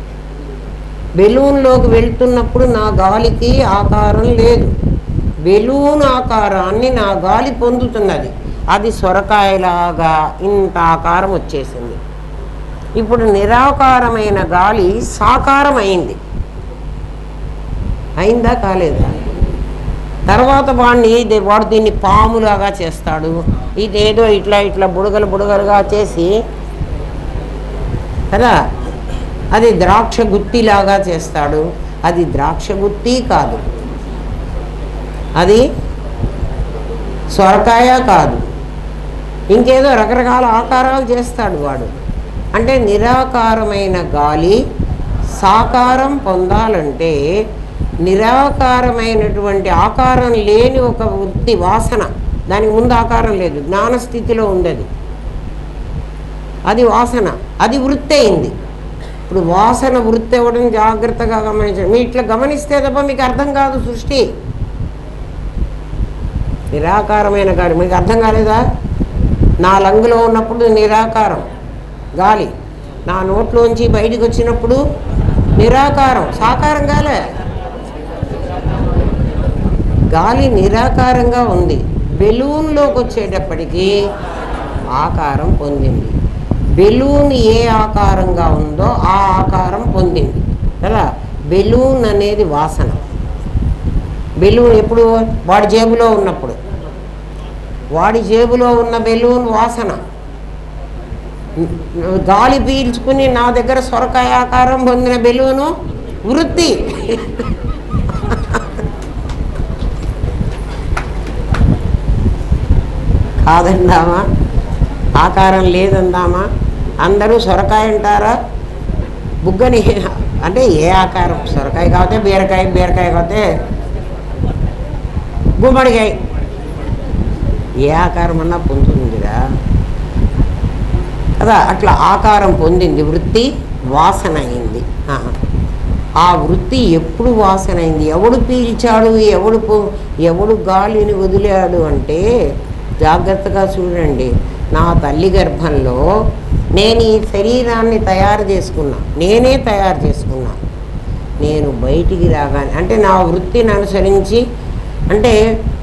బెలూన్లోకి వెళ్తున్నప్పుడు నా గాలికి ఆకారం లేదు. బెలూన్ ఆకారాన్ని నా గాలి పొందుతున్నది. అది సొరకాయలాగా ఇంత ఆకారం వచ్చేసింది. ఇప్పుడు నిరాకారమైన గాలి సాకారం అయింది. అయిందా? కాలేదా? తర్వాత వాడు దీన్ని పాములాగా చేస్తాడు. ఇదేదో ఇట్లా బుడగలుగా చేసి కదా, అది ద్రాక్ష గుత్తిలాగా చేస్తాడు. అది ద్రాక్ష గుత్తి కాదు, అది సొరకాయ కాదు, ఇంకేదో రకరకాల ఆకారాలు చేస్తాడు వాడు. అంటే నిరాకారమైన గాలి సాకారం పొందాలంటే నిరాకారమైనటువంటి ఆకారం లేని ఒక వృత్తి వాసన, దానికి ముందు ఆకారం లేదు, జ్ఞానస్థితిలో ఉంది. అది వాసన, అది వృత్తి అయింది. ఇప్పుడు వాసన వృత్తి అవ్వడం జాగ్రత్తగా గమనించండి. మీ ఇట్లా గమనిస్తే తప్ప మీకు అర్థం కాదు సృష్టి. నిరాకారమైన గాలి మీకు అర్థం కాలేదా? నా లంగులో ఉన్నప్పుడు నిరాకారం గాలి, నా నోట్లోంచి బయటికి వచ్చినప్పుడు నిరాకారం, సాకారం కాలే. గాలి నిరాకారంగా ఉంది. బెలూన్లోకి వచ్చేటప్పటికీ ఆకారం పొందింది. బెలూన్ ఏ ఆకారంగా ఉందో ఆ ఆకారం పొందింది కదా. బెలూన్ అనేది వాసన. బెలూన్ ఎప్పుడు? వాడి జేబులో ఉన్నప్పుడు. వాడి జేబులో ఉన్న బెలూన్ వాసన. గాలి పీల్చుకుని నా దగ్గర సొరకాయ ఆకారం పొందిన బెలూను వృత్తి. కాదందామా? ఆకారం లేదందామా? అందరూ సొరకాయ అంటారా? బుగ్గని అంటే ఏ ఆకారం? సొరకాయ కాకపోతే బీరకాయ, బీరకాయ కాకపోతే గుమ్మడికాయ. ఏ ఆకారం అన్నా పొందుతుందిరా కదా. అట్లా ఆకారం పొందింది. వృత్తి వాసన అయింది. ఆ వృత్తి ఎప్పుడు వాసన అయింది? ఎవడు పీల్చాడు? ఎవడు గాలిని వదిలాడు అంటే, జాగ్రత్తగా చూడండి. నా తల్లి గర్భంలో నేను ఈ శరీరాన్ని తయారు చేసుకున్నా. నేనే తయారు చేసుకున్నా. నేను బయటికి రాగానే అంటే నా వృత్తిని అనుసరించి, అంటే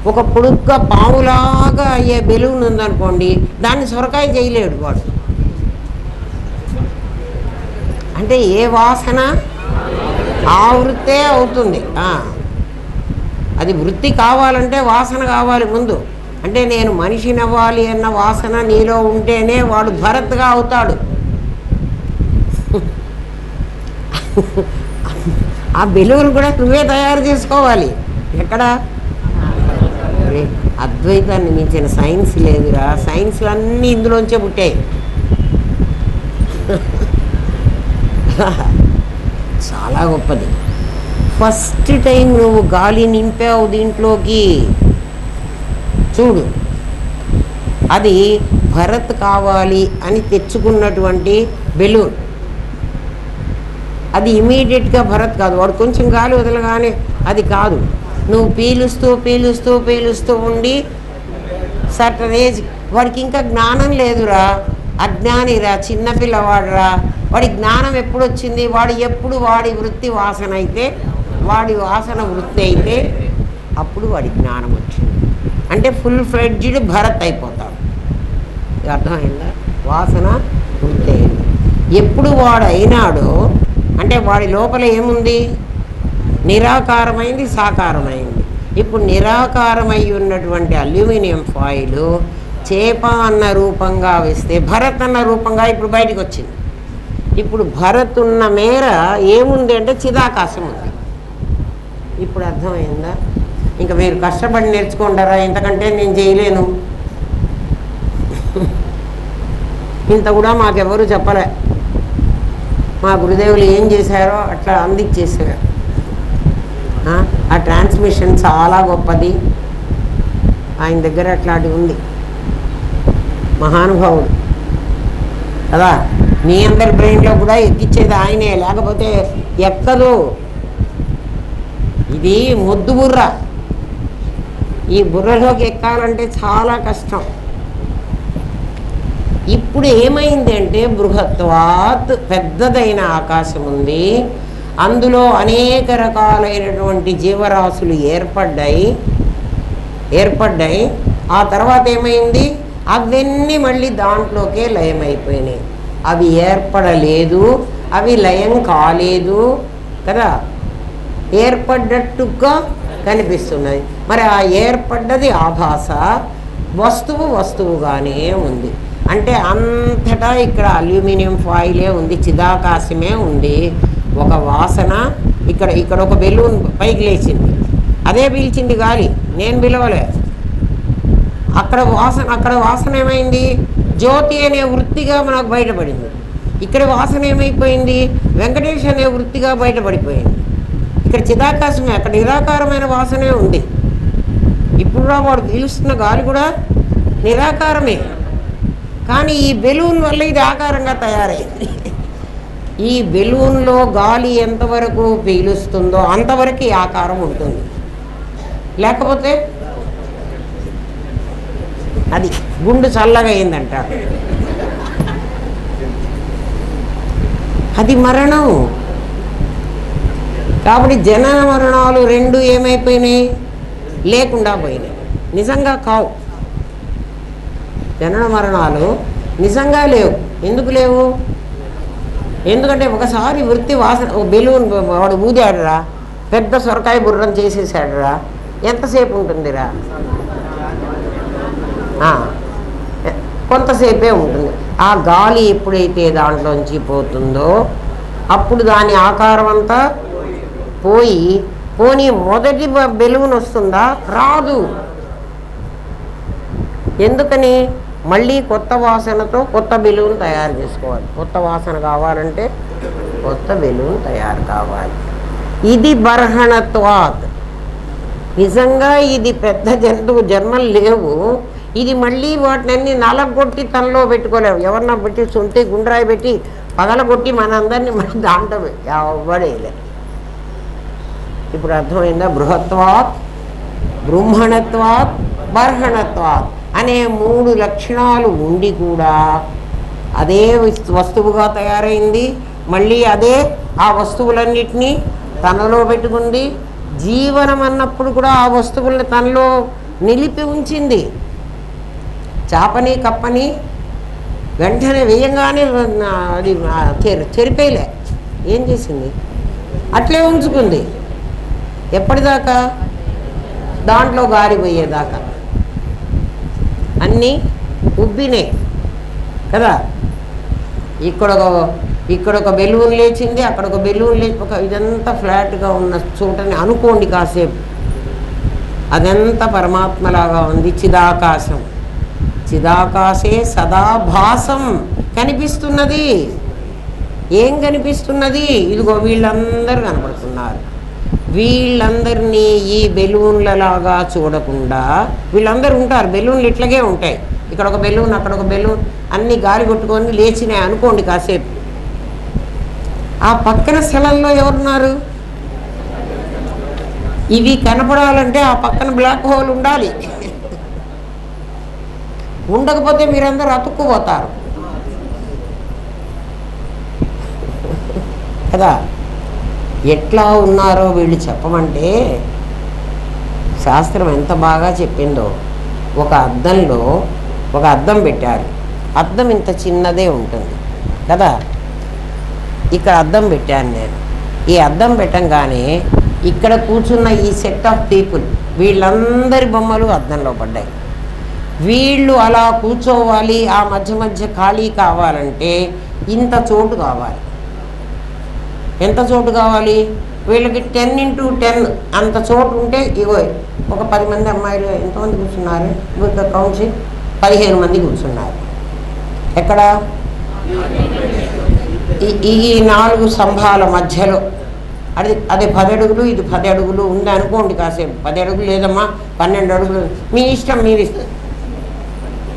ఒక పొడుగ్గా పాములాగా అయ్యే బెలూన్ ఉందనుకోండి, దాన్ని సొరకాయ చేయలేడు వాడు. అంటే ఏ వాసన ఆ వృత్తే అవుతుంది. అది వృత్తి కావాలంటే వాసన కావాలి ముందు. అంటే నేను మనిషిని అవ్వాలి అన్న వాసన నీలో ఉంటేనే వాడు భరత్గా అవుతాడు. ఆ బెలూన్ కూడా నువ్వే తయారు చేసుకోవాలి. ఎక్కడ? అద్వైతాన్ని మించిన సైన్స్ లేదురా. సైన్స్లు అన్నీ ఇందులోంచే పుట్టాయి. చాలా గొప్పది. ఫస్ట్ టైం నువ్వు గాలి నింపావు దీంట్లోకి. చూడు, అది భరత్ కావాలి అని తెచ్చుకున్నటువంటి బెలూన్. అది ఇమీడియట్గా భరత్ కాదు. వాడు కొంచెం గాలి వదలగానే అది కాదు. నువ్వు పీలుస్తూ పీలుస్తూ పీలుస్తూ ఉండి సర్టన్ ఏజ్, వాడికి ఇంకా జ్ఞానం లేదురా, అజ్ఞానిరా, చిన్నపిల్లవాడురా. వాడి జ్ఞానం ఎప్పుడు వచ్చింది? వాడి వృత్తి వాసన అయితే, వాడి వాసన వృత్తి అయితే అప్పుడు వాడి జ్ఞానం వచ్చింది. అంటే ఫుల్ ఫ్లెడ్జ్డ్ భరత్ అయిపోతాడు. అర్థమైందా? వాసన వృత్తి అయింది. ఎప్పుడు వాడు అయినాడో అంటే వాడి లోపల ఏముంది? నిరాకారమైంది, సాకారమైంది. ఇప్పుడు నిరాకారమై ఉన్నటువంటి అల్యూమినియం ఫాయిల్ చేప అన్న రూపంగా వేస్తే భరత్ అన్న రూపంగా ఇప్పుడు బయటకు వచ్చింది. ఇప్పుడు భరత్ ఉన్న మేర ఏముంది అంటే చిదాకాశం ఉంది. ఇప్పుడు అర్థమైందా? ఇంకా మీరు కష్టపడి నేర్చుకుంటారా? ఇంతకంటే నేను చేయలేను. ఇంత కూడా మాకెవరు చెప్పలే. మా గురుదేవులు ఏం చేశారో అట్లా అందించేసారు. ఆ ట్రాన్స్మిషన్ చాలా గొప్పది. ఆయన దగ్గర అట్లాంటివి ఉంది. మహానుభావుడు కదా. మీ అందరి బ్రెయిన్లో కూడా ఎక్కించేది ఆయనే, లేకపోతే ఎక్కదు. ఇది మొద్దు బుర్ర. ఈ బుర్రలోకి ఎక్కాలంటే చాలా కష్టం. ఇప్పుడు ఏమైంది అంటే బృహత్వాత్, పెద్దదైన ఆకాశం ఉంది. అందులో అనేక రకాలైనటువంటి జీవరాశులు ఏర్పడ్డాయి. ఆ తర్వాత ఏమైంది? అవన్నీ మళ్ళీ దాంట్లోకే లయమైపోయినాయి. అవి ఏర్పడలేదు, అవి లయం కాలేదు కదా. ఏర్పడ్డట్టుగా కనిపిస్తున్నది. మరి ఆ ఏర్పడ్డది ఆభాస, వస్తువుగానే ఉంది. అంటే అంతటా ఇక్కడ అల్యూమినియం ఫాయిలే ఉంది, చిదాకాశమే ఉంది. ఒక వాసన ఇక్కడ ఒక బెలూన్ పైకి లేచింది, అదే పీల్చింది గాలి, నేను పిలవలే. అక్కడ వాసన ఏమైంది? జ్యోతి అనే వృత్తిగా మనకు బయటపడింది. ఇక్కడ వాసన ఏమైపోయింది? వెంకటేష్ అనే వృత్తిగా బయటపడిపోయింది. ఇక్కడ చిదాకాశమే, అక్కడ నిరాకారమైన వాసనే ఉంది. ఇప్పుడు వాడు పీలుస్తున్న గాలి కూడా నిరాకారమే. కానీ ఈ బెలూన్ వల్ల ఇది ఆకారంగా తయారైంది. ఈ బెలూన్లో గాలి ఎంతవరకు పీలుస్తుందో అంతవరకు ఈ ఆకారం ఉంటుంది. లేకపోతే అది గుండు చల్లగా అయిందంటారు. అది మరణం. కాబట్టి జనన మరణాలు రెండు ఏమైపోయినాయి? లేకుండా పోయినాయి. నిజంగా కావు. జనన మరణాలు నిజంగా లేవు. ఎందుకు లేవు? ఎందుకంటే ఒకసారి వృత్తి వాసన, బెలూన్ వాడు ఊదాడురా, పెద్ద సొరకాయ బుర్రం చేసేసాడురా, ఎంతసేపు ఉంటుందిరా? కొంతసేపే ఉంటుంది. ఆ గాలి ఎప్పుడైతే దాంట్లోంచి పోతుందో అప్పుడు దాని ఆకారం అంతా పోని మొదటి బెలూన్ వస్తుందా? రాదు. ఎందుకని? మళ్ళీ కొత్త వాసనతో కొత్త బెలూన్ తయారు చేసుకోవాలి. కొత్త వాసన కావాలంటే కొత్త బెలూన్ తయారు కావాలి. ఇది బర్హణత్వాత్. నిజంగా ఇది పెద్ద జంతువు జన్మలు లేవు. ఇది మళ్ళీ వాటిని నలగొట్టి తనలో పెట్టుకోలేము. ఎవరన్నా పెట్టి సొంతి గుండ్రాయి పెట్టి పగలగొట్టి మనందరినీ మళ్ళీ దాంట్లో ఎవ్వడేలే. ఇప్పుడు అర్థమైందా? బృహత్వాత్, బ్రహ్మణత్వాత్, బర్హణత్వాత్ అనే మూడు లక్షణాలు ఉండి కూడా అదే వస్తువుగా తయారైంది. మళ్ళీ అదే ఆ వస్తువులన్నిటినీ తనలో పెట్టుకుంది. జీవనం అన్నప్పుడు కూడా ఆ వస్తువుల్ని తనలో నిలిపి ఉంచింది. చాపని కప్పని వెంటనే వేయంగానే అది చెరిపేలే. ఏం చేసింది? అట్లే ఉంచుకుంది. ఎప్పటిదాకా? దాంట్లో గారిపోయేదాకా. అన్నీ ఉబ్బినాయి కదా. ఇక్కడ ఒక బెలూన్ లేచింది, అక్కడ ఒక బెలూన్ లేచి ఇదంతా ఫ్లాట్గా ఉన్న చోటని అనుకోండి కాసేపు. అదంతా పరమాత్మలాగా ఉంది. చిదాకాశం. చిదాకాశే సదాభాసం కనిపిస్తున్నది. ఏం కనిపిస్తున్నది? ఇదిగో వీళ్ళందరూ కనపడుతున్నారు. వీళ్ళందరినీ ఈ బెలూన్లలాగా చూడకుండా, వీళ్ళందరూ ఉంటారు, బెలూన్లు ఇట్లాగే ఉంటాయి. ఇక్కడ ఒక బెలూన్, అక్కడ ఒక బెలూన్, అన్నీ గాలి కొట్టుకొని లేచినాయి అనుకోండి కాసేపు. ఆ పక్కన స్థలంలో ఎవరున్నారు? ఇవి కనపడాలంటే ఆ పక్కన బ్లాక్ హోల్ ఉండాలి. ఉండకపోతే మీరందరూ అతుక్కుపోతారు కదా. ఎట్లా ఉన్నారో వీళ్ళు చెప్పమంటే శాస్త్రం ఎంత బాగా చెప్పిందో. ఒక అద్దంలో ఒక అద్దం పెట్టారు. అద్దం ఇంత చిన్నదే ఉంటుంది కదా. ఇక్కడ అద్దం పెట్టాను నేను. ఈ అద్దం పెట్టంగానే ఇక్కడ కూర్చున్న ఈ సెట్ ఆఫ్ పీపుల్ వీళ్ళందరి బొమ్మలు అద్దంలో పడ్డాయి. వీళ్ళు అలా కూర్చోవాలి. ఆ మధ్య మధ్య ఖాళీ కావాలంటే ఇంత చోటు కావాలి. ఎంత చోటు కావాలి? వీళ్ళకి 10x10 అంత చోటు ఉంటే ఇగో ఒక 10 మంది అమ్మాయిలు ఎంతమంది కూర్చున్నారు? ఇంకా కౌంట్ 15 మంది కూర్చున్నారు. ఎక్కడ? ఈ 4 స్తంభాల మధ్యలో. అదే 10 అడుగులు, ఇది 10 అడుగులు ఉంది అనుకోండి కాసేపు. 10 అడుగులు లేదమ్మా, 12 అడుగులు, మీ ఇష్టం, మీరు ఇష్టం.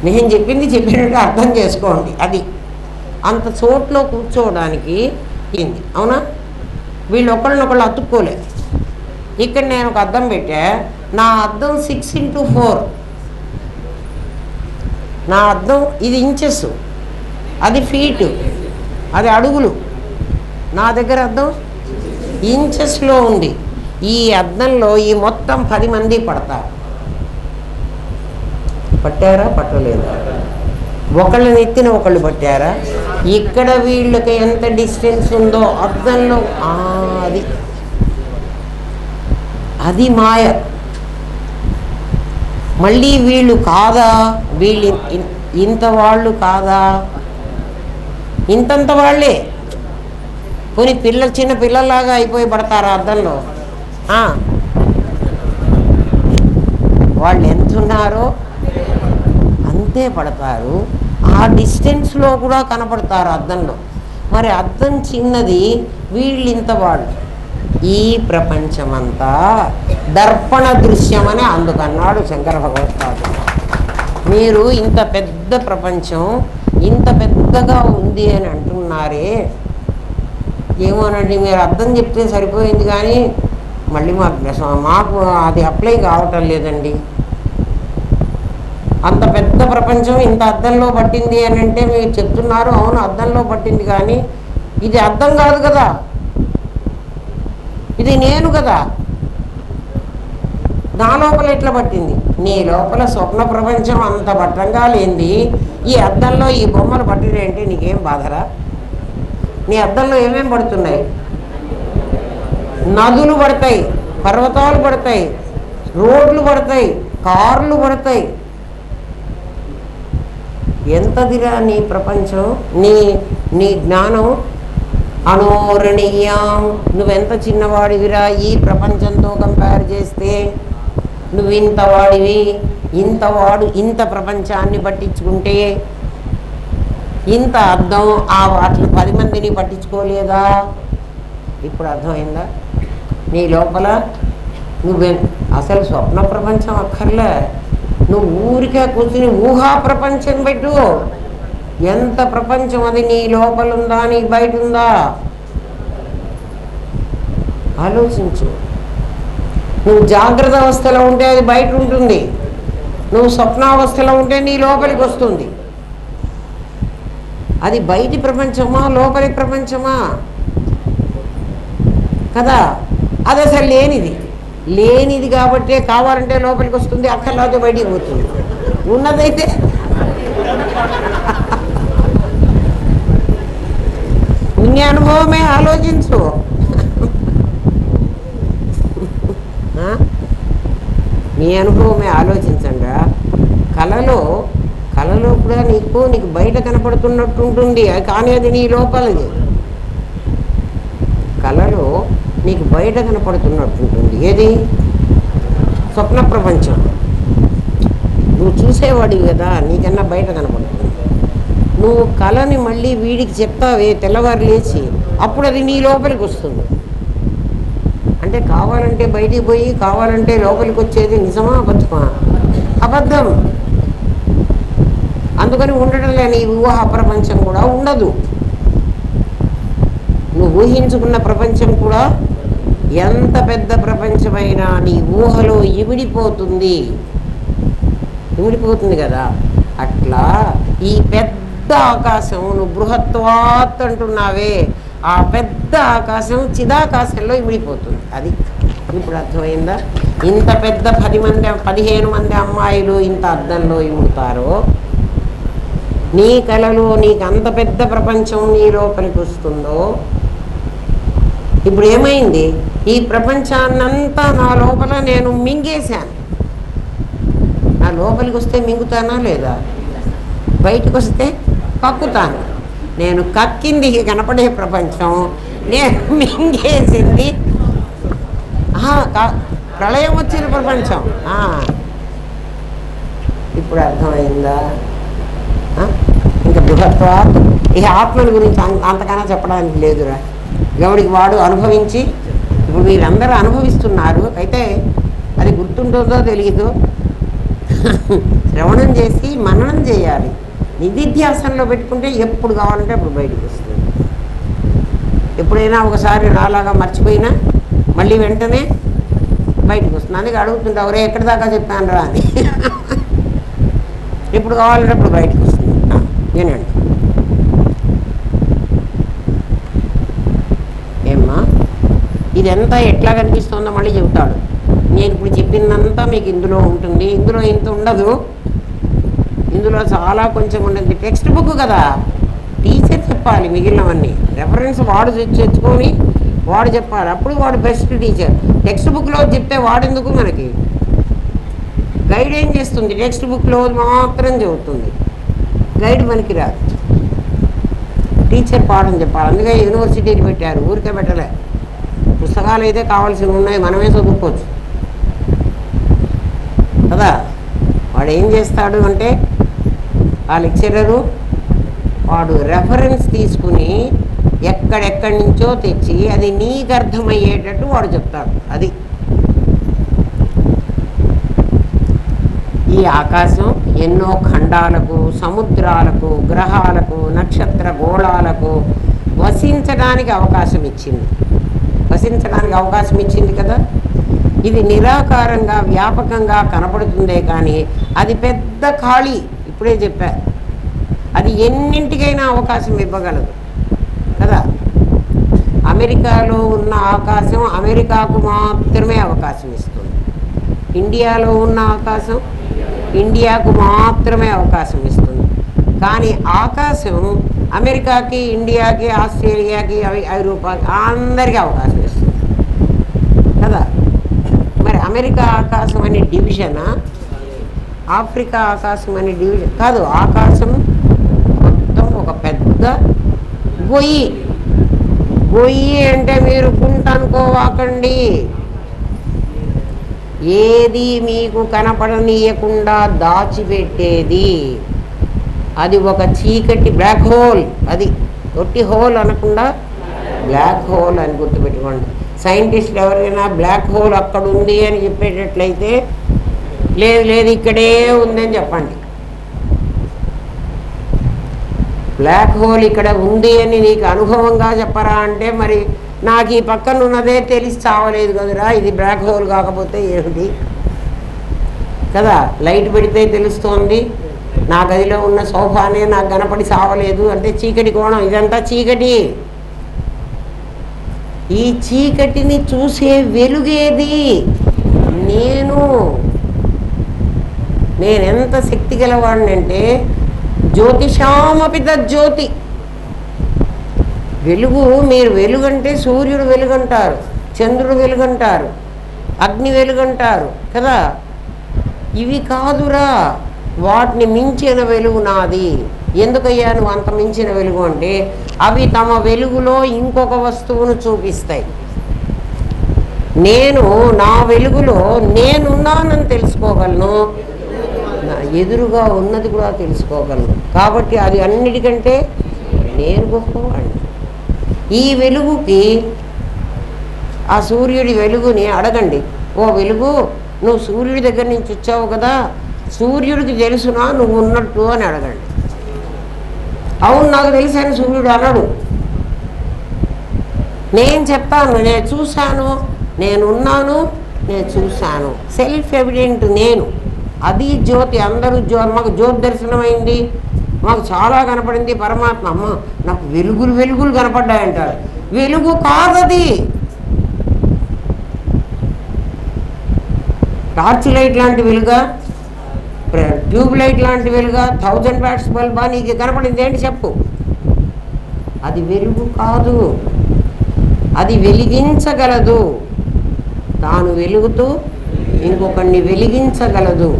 నేను చెప్పినట్టు అర్థం చేసుకోండి. అది అంత చోట్లో కూర్చోవడానికి ఏంది, అవునా? వీళ్ళు ఒకళ్ళనొకళ్ళు అతుక్కోలే. ఇక్కడ నేను ఒక అద్దం పెట్టా. నా అద్దం 6x4. నా అద్దం ఇది ఇంచెస్, అది ఫీటు, అది అడుగులు. నా దగ్గర అద్దం ఇంచెస్లో ఉంది. ఈ అద్దంలో ఈ మొత్తం 10 మంది పడతారు. పట్టారా? పట్టలేదా? ఒకళ్ళని ఎత్తిన ఒకళ్ళు పట్టారా? ఇక్కడ వీళ్ళకి ఎంత డిస్టెన్స్ ఉందో అద్దంలో అది మాయ. మళ్ళీ వీళ్ళు కాదా? వీళ్ళు ఇంత వాళ్ళు కాదా? ఇంతంత వాళ్ళే. కొన్ని చిన్న పిల్లల్లాగా అయిపోయి పడతారా అద్దంలో? వాళ్ళు ఎంతున్నారో అంతే పడతారు. ఆ డిస్టెన్స్లో కూడా కనపడతారు అద్దంలో. మరి అద్దం చిన్నది, వీళ్ళింత వాళ్ళు. ఈ ప్రపంచమంతా దర్పణ దృశ్యమని అందుకన్నాడు శంకర భగవత్పాదుడు. మీరు ఇంత పెద్ద ప్రపంచం ఇంత పెద్దగా ఉంది అని అంటున్నారే, ఏమోనండి మీరు అర్థం చెప్తే సరిపోయింది, కానీ మళ్ళీ మాకు అది అప్లై కావటం లేదండి. అంత పెద్ద ప్రపంచం ఇంత అద్దంలో పట్టింది అని అంటే మీరు చెప్తున్నారు, అవును అద్దంలో పట్టింది, కానీ ఇది అర్థం కాదు కదా, ఇది నేను కదా. నా లోపల ఎట్లా పట్టింది? నీ లోపల స్వప్న ప్రపంచం అంత బట్టంగా లేనిది ఈ అద్దంలో ఈ బొమ్మలు పట్టినాయంటే నీకేం బాధరా? నీ అద్దంలో ఏమేం పడుతున్నాయి? నదులు పడతాయి, పర్వతాలు పడతాయి, రోడ్లు పడతాయి, కార్లు పడతాయి. ఎంతదిరా నీ ప్రపంచం, నీ నీ జ్ఞానం అనోరణీయం. నువ్వెంత చిన్నవాడివిరా ఈ ప్రపంచంతో కంపేర్ చేస్తే. నువ్వు ఇంత వాడివి, ఇంతవాడు ఇంత ప్రపంచాన్ని పట్టించుకుంటే ఇంత అర్థం ఆ వాటిని 10 మందిని పట్టించుకోలేదా? ఇప్పుడు అర్థమైందా? నీ లోపల నువ్వే అసలు స్వప్న ప్రపంచం అక్కర్లే, నువ్వు ఊరికే కూర్చుని ఊహా ప్రపంచం పెట్టు. ఎంత ప్రపంచం అది నీ లోపల ఉందా, నీ బయట ఉందా? ఆలోచించు. నువ్వు జాగ్రత్త అవస్థలో ఉంటే అది బయట ఉంటుంది, నువ్వు స్వప్నావస్థలో ఉంటే నీ లోపలికి వస్తుంది. అది బయటి ప్రపంచమా లోపలి ప్రపంచమా కదా? అది అసలు లేనిది. లేనిది కాబట్టే కావాలంటే లోపలికి వస్తుంది, అక్కర్లేకపోతే బయటికి పోతుంది. ఉన్నదైతే నీ అనుభవమే, ఆలోచించు. నీ అనుభవమే ఆలోచించంగా. కళలో కూడా నీకు బయట కనపడుతున్నట్టు ఉంటుంది, కానీ అది నీ లోపలిది. కళలో నీకు బయట కనపడుతున్నట్టుంటుంది. ఏది? స్వప్న ప్రపంచం. నువ్వు చూసేవాడివి కదా, నీకన్నా బయట కనపడుతుంది. నువ్వు కళని మళ్ళీ వీడికి చెప్తావే తెల్లవారు లేచి, అప్పుడు అది నీ లోపలికి వస్తుంది. అంటే కావాలంటే బయటికి పోయి కావాలంటే లోపలికి వచ్చేది నిజమా అబద్ధమా? అబద్ధం. అందుకని ఉండడం లేని ఊహా ప్రపంచం కూడా ఉండదు. నువ్వు ఊహించుకున్న ప్రపంచం కూడా ఎంత పెద్ద ప్రపంచమైనా నీ ఊహలో ఇమిడిపోతుంది కదా. అట్లా ఈ పెద్ద ఆకాశం, నువ్వు బృహత్వాత్ అంటున్నావే, ఆ పెద్ద ఆకాశం చిదాకాశంలో ఇమిడిపోతుంది. అది ఇప్పుడు అర్థమైందా? ఇంత పెద్ద 15 మంది అమ్మాయిలు ఇంత అద్దంలో ఇముడతారో, నీ కళలో నీకు అంత పెద్ద ప్రపంచం నీ లోపలికి వస్తుందో. ఇప్పుడు ఏమైంది? ఈ ప్రపంచాన్నంతా నా లోపల నేను మింగేశాను. నా లోపలికి వస్తే మింగుతానా లేదా? బయటకు వస్తే కక్కుతాను. నేను కక్కింది కనపడే ప్రపంచం, నేను మింగేసింది ప్రళయం వచ్చిన ప్రపంచం. ఇప్పుడు అర్థమైందా? ఇంకా బృహత్వా ఈ ఆత్మల గురించి అంతకన్నా చెప్పడానికి లేదురా. ఎవడికి వాడు అనుభవించి, ఇప్పుడు వీళ్ళందరూ అనుభవిస్తున్నారు. అయితే అది గుర్తుంటుందో తెలియదు, శ్రవణం చేసి మననం చేయాలి. నిధిధ్యాసనలో పెట్టుకుంటే ఎప్పుడు కావాలంటే అప్పుడు బయటకు వస్తుంది. ఎప్పుడైనా ఒకసారి నాలాగా మర్చిపోయినా మళ్ళీ వెంటనే బయటకు వస్తుంది. అందుకే అడుగుతుంటా, ఎవరే ఎక్కడి దాకా చెప్పాను రా అని. ఎప్పుడు కావాలంటే అప్పుడు బయటకు వస్తుంది. నేనండి ఏమ్మా ఇదంతా ఎట్లా కనిపిస్తుందో మళ్ళీ చెబుతాడు. నేను ఇప్పుడు చెప్పిందంతా మీకు ఇందులో ఉంటుంది. ఇందులో ఇంత ఉండదు, ఇందులో చాలా కొంచెం ఉండదు. టెక్స్ట్ బుక్ కదా, టీచర్ చెప్పాలి. మిగిలినవన్నీ రెఫరెన్స్ వాడు తెచ్చుకొని వాడు చెప్పాలి. అప్పుడు వాడు బెస్ట్ టీచర్. టెక్స్ట్ బుక్లో చెప్తే వాడెందుకు? మనకి గైడ్ ఏం చేస్తుంది? టెక్స్ట్ బుక్లో మాత్రం చెబుతుంది, గైడ్ మనకి రాదు. టీచర్ పాఠం చెప్పాలి. అందుకే యూనివర్సిటీలు పెట్టారు, ఊరికే పెట్టలే. పుస్తకాలు అయితే కావాల్సినవి ఉన్నాయి, మనమే చదువుకోవచ్చు కదా. వాడు ఏం చేస్తాడు అంటే, ఆ లెక్చరరు వాడు రెఫరెన్స్ తీసుకుని ఎక్కడెక్కడి నుంచో తెచ్చి అది నీకు అర్థమయ్యేటట్టు వాడు చెప్తాడు. అది ఈ ఆకాశం ఎన్నో ఖండాలకు, సముద్రాలకు, గ్రహాలకు, నక్షత్ర గోళాలకు వసించడానికి అవకాశం ఇచ్చింది. వసించడానికి అవకాశం ఇచ్చింది కదా. ఇది నిరాకారంగా వ్యాపకంగా కనపడుతుందే కానీ అది పెద్ద ఖాళీ. ఇప్పుడే చెప్పా, అది ఎన్నింటికైనా అవకాశం ఇవ్వగలదు కదా. అమెరికాలో ఉన్న ఆకాశం అమెరికాకు మాత్రమే అవకాశం ఇస్తుంది. ఇండియాలో ఉన్న ఆకాశం ఇండియాకు మాత్రమే అవకాశం ఇస్తుంది. కానీ ఆకాశం అమెరికాకి, ఇండియాకి, ఆస్ట్రేలియాకి, ఐరోపాకి అందరికీ అవకాశం ఇస్తుంది కదా. మరి అమెరికా ఆకాశం అనే డివిజనా, ఆఫ్రికా ఆకాశం అనే డివిజన్ కాదు. ఆకాశం మొత్తం ఒక పెద్ద గొయ్యి. గొయ్యి అంటే మీరు గుంట అనుకోవాకండి. ఏది మీకు కనపడనీయకుండా దాచిపెట్టేది. అది ఒక చీకటి బ్లాక్ హోల్. అది ఒట్టి హోల్ అనకుండా బ్లాక్ హోల్ అని గుర్తుపెట్టుకోండి. సైంటిస్టులు ఎవరైనా బ్లాక్ హోల్ అక్కడ ఉంది అని చెప్పేటట్లయితే లేదు లేదు ఇక్కడే ఉందని చెప్పండి. బ్లాక్ హోల్ ఇక్కడ ఉంది అని నీకు అనుభవంగా చెప్పరా అంటే మరి నాకు ఈ పక్కన ఉన్నదే తెలిసి చావలేదు కదరా, ఇది బ్లాక్ హోల్ కాకపోతే ఏమిటి కదా. లైట్ పెడితే తెలుస్తోంది, నా గదిలో ఉన్న సోఫానే నాకు కనపడి చావలేదు అంటే చీకటి కోణం. ఇదంతా చీకటి. ఈ చీకటిని చూసే వెలుగేది నేనెంత శక్తి గలవాడినంటే జ్యోతిషామపి తజ్జ్యోతి. వెలుగు, మీరు వెలుగంటే సూర్యుడు వెలుగంటారు, చంద్రుడు వెలుగంటారు, అగ్ని వెలుగంటారు కదా. ఇవి కాదురా, వాటిని మించిన వెలుగు నాది. ఎందుకయ్యా నువ్వు అంత మించిన వెలుగు అంటే అవి తమ వెలుగులో ఇంకొక వస్తువును చూపిస్తాయి. నేను నా వెలుగులో నేనున్నానని తెలుసుకోగలను, నా ఎదురుగా ఉన్నది కూడా తెలుసుకోగలను. కాబట్టి అది అన్నిటికంటే నేను గొప్పవాడిని. ఈ వెలుగుకి, ఆ సూర్యుడి వెలుగుని అడగండి, ఓ వెలుగు నువ్వు సూర్యుడి దగ్గర నుంచి వచ్చావు కదా, సూర్యుడికి తెలుసునా నువ్వు ఉన్నట్టు అని అడగండి. అవును నాకు తెలుసని సూర్యుడు అనడు. నేను చెప్తాను, నేను చూశాను, నేనున్నాను, నేను చూశాను. సెల్ఫ్ ఎవిడెంట్ నేను. అది జ్యోతి. అందరూ మాకు జ్యోతి దర్శనమైంది, మాకు చాలా కనపడింది పరమాత్మ. అమ్మ నాకు వెలుగులు వెలుగులు కనపడ్డాయంటారు. వెలుగు కాదది. టార్చ్ లైట్ లాంటి వెలుగా, ట్యూబ్ లైట్ లాంటి వెలుగా, 1000 వాట్స్ బల్బా నీకు కనపడింది ఏంటి చెప్పు. అది వెలుగు కాదు, అది వెలిగించగలదు. తాను వెలుగుతూ ఇంకొకరిని వెలిగించగలదు.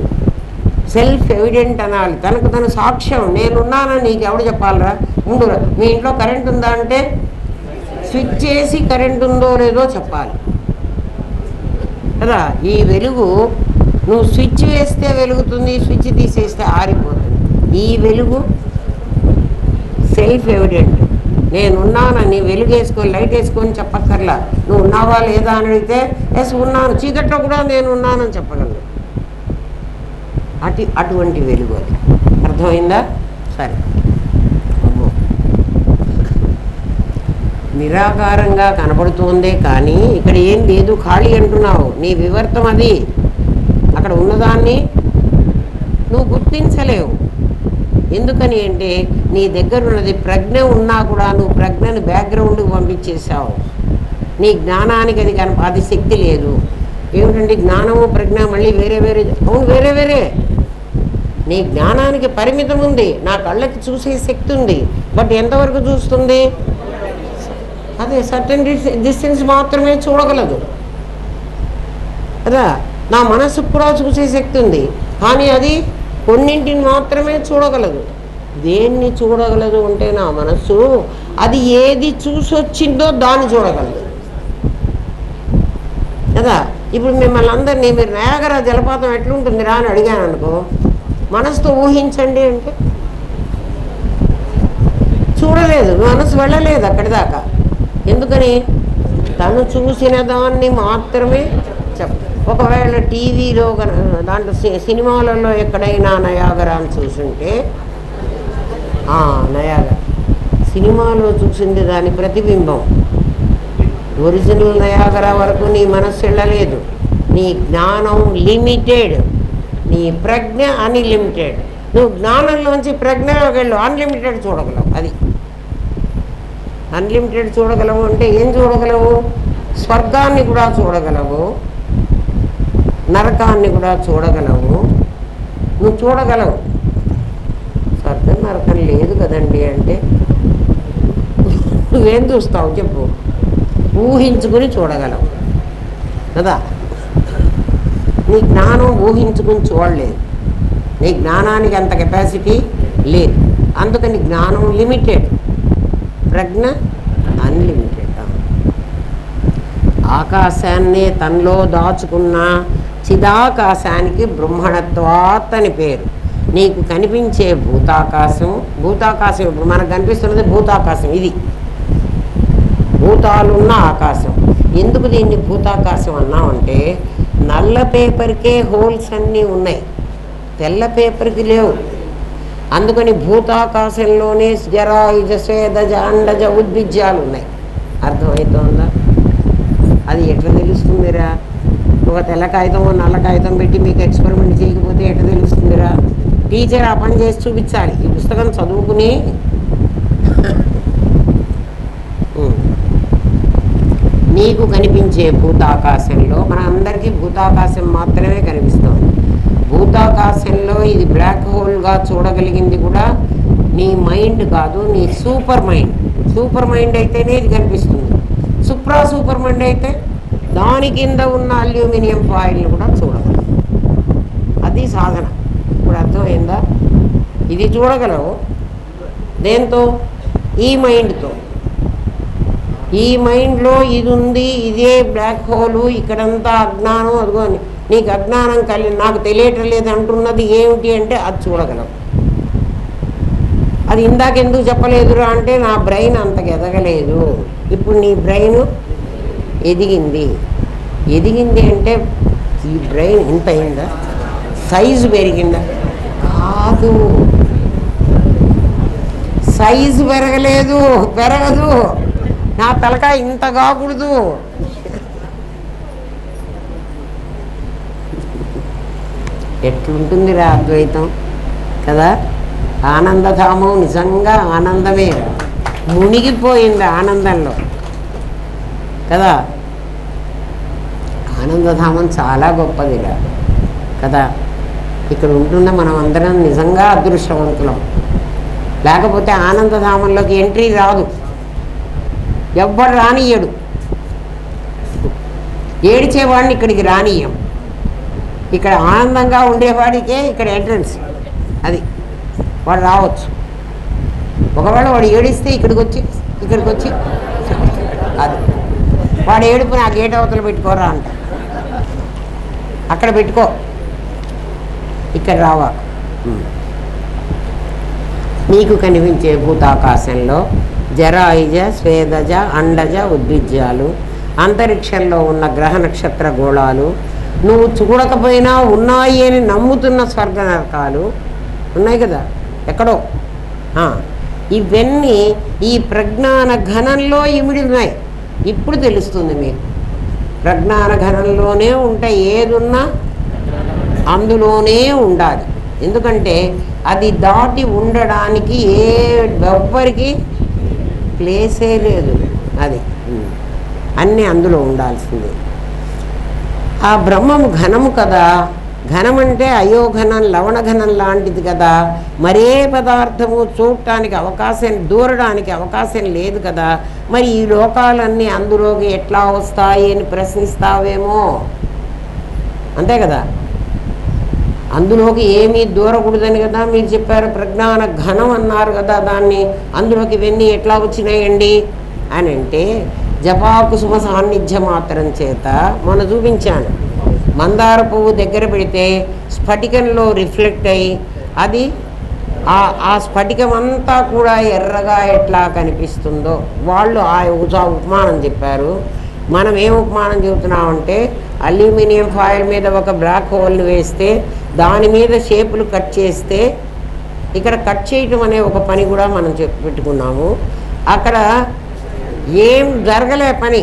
సెల్ఫ్ ఎవిడెంట్ అనాలి. తనకు తన సాక్ష్యం. నేనున్నానని నీకు ఎవడు చెప్పాలరా? ఉండురా. మీ ఇంట్లో కరెంట్ ఉందా అంటే స్విచ్ చేసి కరెంట్ ఉందో లేదో చెప్పాలి కదా. ఈ వెలుగు నువ్వు స్విచ్ వేస్తే వెలుగుతుంది, స్విచ్ తీసేస్తే ఆరిపోతుంది. ఈ వెలుగు సెల్ఫ్ ఎవిడెంట్. నేనున్నానని వెలుగు వేసుకొని లైట్ వేసుకొని చెప్పక్కర్లా. నువ్వు ఉన్నావా లేదా అని అడిగితే ఎస్ ఉన్నాను, చీకట్లో కూడా నేను ఉన్నానని చెప్పగలను. అటువంటి వెలుగు అది. అర్థమైందా? సరే. నిరాకారంగా కనపడుతుందే కానీ ఇక్కడ ఏం లేదు, ఖాళీ అంటున్నావు. నీ వివర్తం అది. అక్కడ ఉన్నదాన్ని నువ్వు గుర్తించలేవు. ఎందుకని అంటే నీ దగ్గర ఉన్నది ప్రజ్ఞ ఉన్నా కూడా నువ్వు ప్రజ్ఞను బ్యాక్గ్రౌండ్కి పంపించేసావు. నీ జ్ఞానానికి అది శక్తి లేదు. ఏమిటంటే జ్ఞానము ప్రజ్ఞ మళ్ళీ వేరే వేరే. అవును వేరే వేరే. నీ జ్ఞానానికి పరిమితం ఉంది. నా కళ్ళకి చూసే శక్తి ఉంది, బట్ ఎంతవరకు చూస్తుంది? అదే సర్టెన్ డిస్టెన్స్ మాత్రమే చూడగలదు కదా. నా మనసుకు కూడా చూసే శక్తి ఉంది, కానీ అది కొన్నింటిని మాత్రమే చూడగలదు. దేన్ని చూడగలదు అంటే నా మనస్సు అది ఏది చూసొచ్చిందో దాన్ని చూడగలదు కదా. ఇప్పుడు మిమ్మల్ని అందరినీ మీరు నయాగరా జలపాతం ఎట్లుంటుందిరా అని అడిగాను అనుకో, మనసుతో ఊహించండి అంటే చూడలేదు, మనసు వెళ్ళలేదు అక్కడి దాకా. ఎందుకని? తను చూసిన దాన్ని మాత్రమే ఒకవేళ టీవీలో దాంట్లో సినిమాలలో ఎక్కడైనా నయాగరా అని చూసుంటే నయాగరా సినిమాలో చూసింది దాని ప్రతిబింబం. ఒరిజినల్ నయాగరా వరకు నీ మనస్సు వెళ్ళలేదు. నీ జ్ఞానం లిమిటెడ్, నీ ప్రజ్ఞ అన్లిమిటెడ్. నువ్వు జ్ఞానంలోంచి ప్రజ్ఞలోకి వెళ్ళు, అన్లిమిటెడ్ చూడగలవు. అది అన్లిమిటెడ్ చూడగలవు అంటే ఏం చూడగలవు? స్వర్గాన్ని కూడా చూడగలవు, నరకాన్ని కూడా చూడగలవు. నువ్వు చూడగలవు. స్వర్గం నరకం లేదు కదండి అంటే నువ్వేం చూస్తావు చెప్పు? ఊహించుకుని చూడగలవు కదా. నీ జ్ఞానం ఊహించుకుని చూడలేదు. నీ జ్ఞానానికి అంత కెపాసిటీ లేదు. అందుకని జ్ఞానం లిమిటెడ్, ప్రజ్ఞ అన్లిమిటెడ్. ఆకాశాన్నే తనలో దాచుకున్న చిదాకాశానికి బ్రహ్మణత్వాత్ అని పేరు. నీకు కనిపించే భూతాకాశం, భూతాకాశం ఇప్పుడు మనకు కనిపిస్తున్నది భూతాకాశం. ఇది భూతాలున్న ఆకాశం. ఎందుకు దీన్ని భూతాకాశం అన్నామంటే నల్ల పేపర్కే హోల్స్ అన్నీ ఉన్నాయి, తెల్ల పేపర్కి లేవు. అందుకని భూతాకాశంలోనే జరాయుజ స్వేదజ అండజ ఉద్భిజ్యాలు ఉన్నాయి. అర్థమవుతుందా? అది ఎట్లా తెలుస్తుందిరా? ఒక తెల్ల కాగితం నల్ల కాగితం పెట్టి మీకు ఎక్స్పెరిమెంట్ చేయకపోతే ఎట్లా తెలుస్తుందిరా? టీచర్ ఆ పని చేసి చూపించాలి. ఈ పుస్తకం చదువుకుని నీకు కనిపించే భూతాకాశంలో మన అందరికీ భూతాకాశం మాత్రమే కనిపిస్తుంది. భూతాకాశంలో ఇది బ్లాక్ హోల్గా చూడగలిగింది కూడా నీ మైండ్ కాదు, నీ సూపర్ మైండ్. సూపర్ మైండ్ అయితేనే ఇది కనిపిస్తుంది. సూపర్ మైండ్ అయితే దాని కింద ఉన్న అల్యూమినియం ఫాయిల్ని కూడా చూడగలవు. అది సాధన. ఇప్పుడు అర్థమైందా? ఇది చూడగలవు దేంతో? ఈ మైండ్తో. ఈ మైండ్లో ఇది ఉంది, ఇదే బ్లాక్ హోలు, ఇక్కడంతా అజ్ఞానం. అదిగో నీకు అజ్ఞానం కలిగి నాకు తెలియటం లేదు అంటున్నది ఏమిటి అంటే అది చూడగలవు. అది ఇందాకెందుకు చెప్పలేదురా అంటే నా బ్రెయిన్ అంతకు ఎదగలేదు. ఇప్పుడు నీ బ్రెయిన్ ఎదిగింది. ఎదిగింది అంటే ఈ బ్రెయిన్ ఇంత అయిందా? సైజు పెరిగిందా? కాదు, సైజు పెరగలేదు, పెరగదు. నా తలకాయ ఇంత కాకూడదు. ఎట్లుంటుందిరా అద్వైతం కదా. ఆనందధామం నిజంగా ఆనందమే, మునిగిపోయింది ఆనందంలో కదా. ఆనందధామం చాలా గొప్పదిరా కదా. ఇక్కడ ఉంటున్న మనం అందరం నిజంగా అదృష్టవంతులం. లేకపోతే ఆనందధామంలోకి ఎంట్రీ రాదు, ఎవ్వడు రానియడు. ఏడిచేవాడిని ఇక్కడికి రానియం. ఇక్కడ ఆనందంగా ఉండేవాడికే ఇక్కడ ఎంట్రన్స్. అది వాడు రావచ్చు. ఒకవేళ వాడు ఏడిస్తే ఇక్కడికి వచ్చి అది వాడు ఏడుపు నా గేట్ అవతల పెట్టుకోరా అంట. అక్కడ పెట్టుకో, ఇక్కడ రావా. నీకు కనిపించే భూతాకాశంలో జరాయుజ స్వేదజ అండజ ఉద్భిజ్యాలు, అంతరిక్షంలో ఉన్న గ్రహ నక్షత్ర గోళాలు, నువ్వు చూడకపోయినా ఉన్నాయి అని నమ్ముతున్న స్వర్గ నరకాలు ఉన్నాయి కదా ఎక్కడో. ఇవన్నీ ఈ ప్రజ్ఞాన ఘనంలో ఇమిడి ఉన్నాయి. ఇప్పుడు తెలుస్తుంది మీకు. ప్రజ్ఞాన ఘనంలోనే ఉంటాయి. ఏదున్నా అందులోనే ఉండాలి. ఎందుకంటే అది దాటి ఉండడానికి ఎవ్వరికి ప్లేసే లేదు. అది అన్నీ అందులో ఉండాల్సిందే. ఆ బ్రహ్మము ఘనము కదా. ఘనం అంటే అయోఘనం, లవణఘనం లాంటిది కదా. మరే పదార్థము చూడటానికి అవకాశం, దూరడానికి అవకాశం లేదు కదా. మరి ఈ లోకాలన్నీ అందులోకి ఎట్లా వస్తాయి అని ప్రశ్నిస్తావేమో. అంతే కదా. అందులోకి ఏమీ దూరకూడదని కదా మీరు చెప్పారు. ప్రజ్ఞాన ఘనం అన్నారు కదా. దాన్ని అందులోకి ఇవన్నీ ఎట్లా వచ్చినాయండి అని అంటే జపాకుసుమ సాన్నిధ్య మాత్రం చేత మొన్న చూపించాను. మందార పువ్వు దగ్గర పెడితే స్ఫటికంలో రిఫ్లెక్ట్ అయ్యి అది ఆ స్ఫటికం అంతా కూడా ఎర్రగా ఎట్లా కనిపిస్తుందో వాళ్ళు ఆ ఉపమానం చెప్పారు. మనం ఏం ఉపమానం చెబుతున్నామంటే అల్యూమినియం ఫాయిల్ మీద ఒక బ్లాక్ హోల్ని వేస్తే దాని మీద షేపులు కట్ చేస్తే, ఇక్కడ కట్ చేయటం అనే ఒక పని కూడా మనం పెట్టుకున్నాము. అక్కడ ఏం జరగలే పని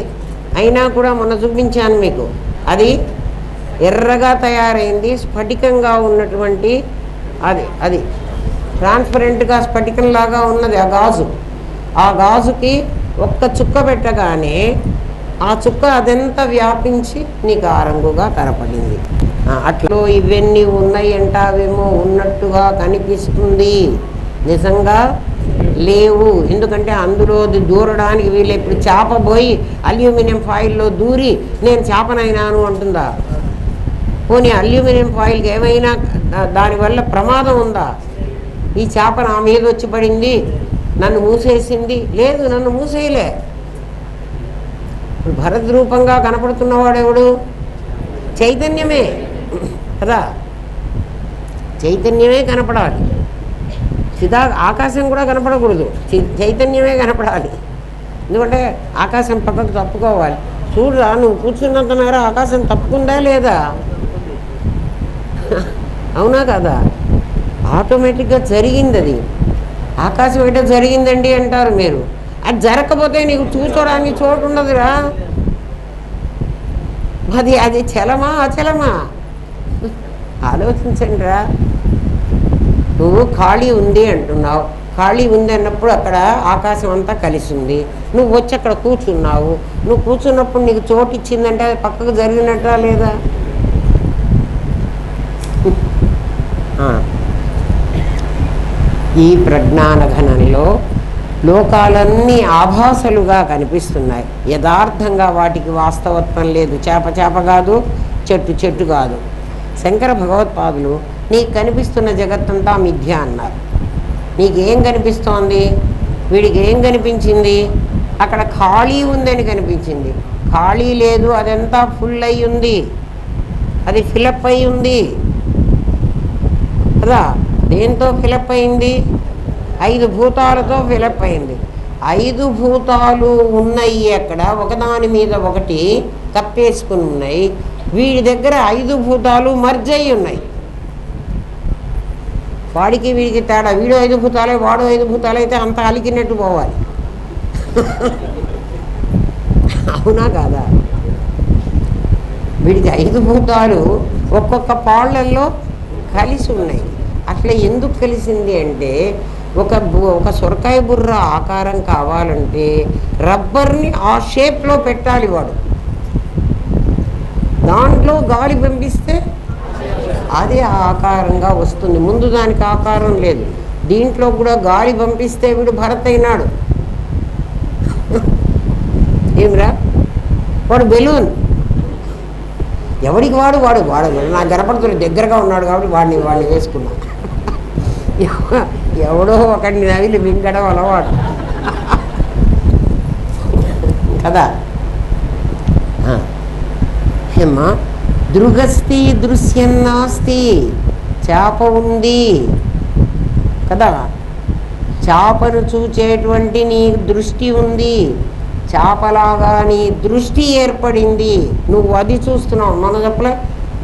అయినా కూడా మొన్న చూపించాను మీకు. అది ఎర్రగా తయారైంది, స్ఫటికంగా ఉన్నటువంటి అది ట్రాన్స్పరెంట్గా స్ఫటికంలాగా ఉన్నది ఆ గాజు. ఆ గాజుకి ఒక్క చుక్క పెట్టగానే ఆ చుక్క అదంతా వ్యాపించి నీకు ఆ రంగుగా కనపడింది. అట్లో ఇవన్నీ ఉన్నాయి అంటావేమో, ఉన్నట్టుగా కనిపిస్తుంది, నిజంగా లేవు. ఎందుకంటే అందులో దూరడానికి వీళ్ళు ఇప్పుడు చేప పోయి అల్యూమినియం ఫాయిల్లో దూరి నేను చేపనైనాను అంటుందా? పోనీ అల్యూమినియం ఫాయిల్కి ఏమైనా దానివల్ల ప్రమాదం ఉందా? ఈ చేప నా మీద వచ్చి పడింది, నన్ను మూసేసింది, లేదు, నన్ను మూసేయలే. భరత్ రూపంగా కనపడుతున్నవాడెవడు? చైతన్యమే కదా, చైతన్యమే కనపడాలి. ఆకాశం కూడా కనపడకూడదు, చైతన్యమే కనపడాలి. ఎందుకంటే ఆకాశం పక్కకు తప్పుకోవాలి. చూడరా, నువ్వు కూర్చున్నంత మేర ఆకాశం తప్పుకుందా లేదా? అవునా కదా? ఆటోమేటిక్గా జరిగింది అది. ఆకాశం ఏంటో జరిగిందండి అంటారు మీరు, అది జరగకపోతే నీకు చూసుకోవడానికి చోటు ఉండదురా. అది చలమా అచలమా ఆలోచించండి రా. నువ్వు ఖాళీ ఉంది అంటున్నావు, ఖాళీ ఉంది అన్నప్పుడు అక్కడ ఆకాశం అంతా కలిసి ఉంది, నువ్వు వచ్చి అక్కడ కూర్చున్నావు. నువ్వు కూర్చున్నప్పుడు నీకు చోటు ఇచ్చిందంటే అది పక్కకు జరిగినట్టా లేదా? ఈ ప్రజ్ఞానఘనంలో లోకాలన్నీ ఆభాసలుగా కనిపిస్తున్నాయి, యథార్థంగా వాటికి వాస్తవత్వం లేదు. చేప కాదు, చెట్టు కాదు. శంకర భగవత్పాదులు నీకు కనిపిస్తున్న జగత్తంతా మిథ్య అన్నారు. నీకేం కనిపిస్తోంది? వీడికి ఏం కనిపించింది? అక్కడ ఖాళీ ఉందని కనిపించింది. ఖాళీ లేదు, అదంతా ఫుల్ అయి ఉంది, అది ఫిలప్ అయి ఉంది కదా. దేంతో ఫిలప్ అయింది? 5 భూతాలతో ఫిలప్ అయింది. 5 భూతాలు ఉన్నాయి అక్కడ, ఒకదాని మీద ఒకటి కప్పేసుకుని ఉన్నాయి. వీడి దగ్గర 5 భూతాలు మర్జ్ అయి ఉన్నాయి. వాడికి వీడికి తేడా, వీడు 5 భూతాలే, వాడు 5 భూతాలు అయితే అంత అలికినట్టు పోవాలి. అవునా కాదా? వీడికి 5 భూతాలు ఒక్కొక్క పాళ్ళల్లో కలిసి ఉన్నాయి. అట్లా ఎందుకు కలిసింది అంటే, ఒక సొరకాయ బుర్ర ఆకారం కావాలంటే రబ్బర్ని ఆ షేప్లో పెట్టాలి వాడు. దాంట్లో గాలి పంపిస్తే అదే ఆకారంగా వస్తుంది. ముందు దానికి ఆకారం లేదు, దీంట్లో కూడా గాలి పంపిస్తే వీడు భరత్ అయినాడు. ఏమిరా, వాడు బెలూన్. ఎవడికి వాడు నాకు గణపతులు దగ్గరగా ఉన్నాడు కాబట్టి వాడిని వేసుకున్నా. ఎవడో ఒకడిని నవిలి మింగడం అలవాటు కదా. ఏమ్మా, దృగస్తి దృశ్యం నాస్తి, చేప ఉంది కదా, చేపను చూచేటువంటి నీ దృష్టి ఉంది, చేపలాగా నీ దృష్టి ఏర్పడింది, నువ్వు అది చూస్తున్నావు. మనం చెప్పలే,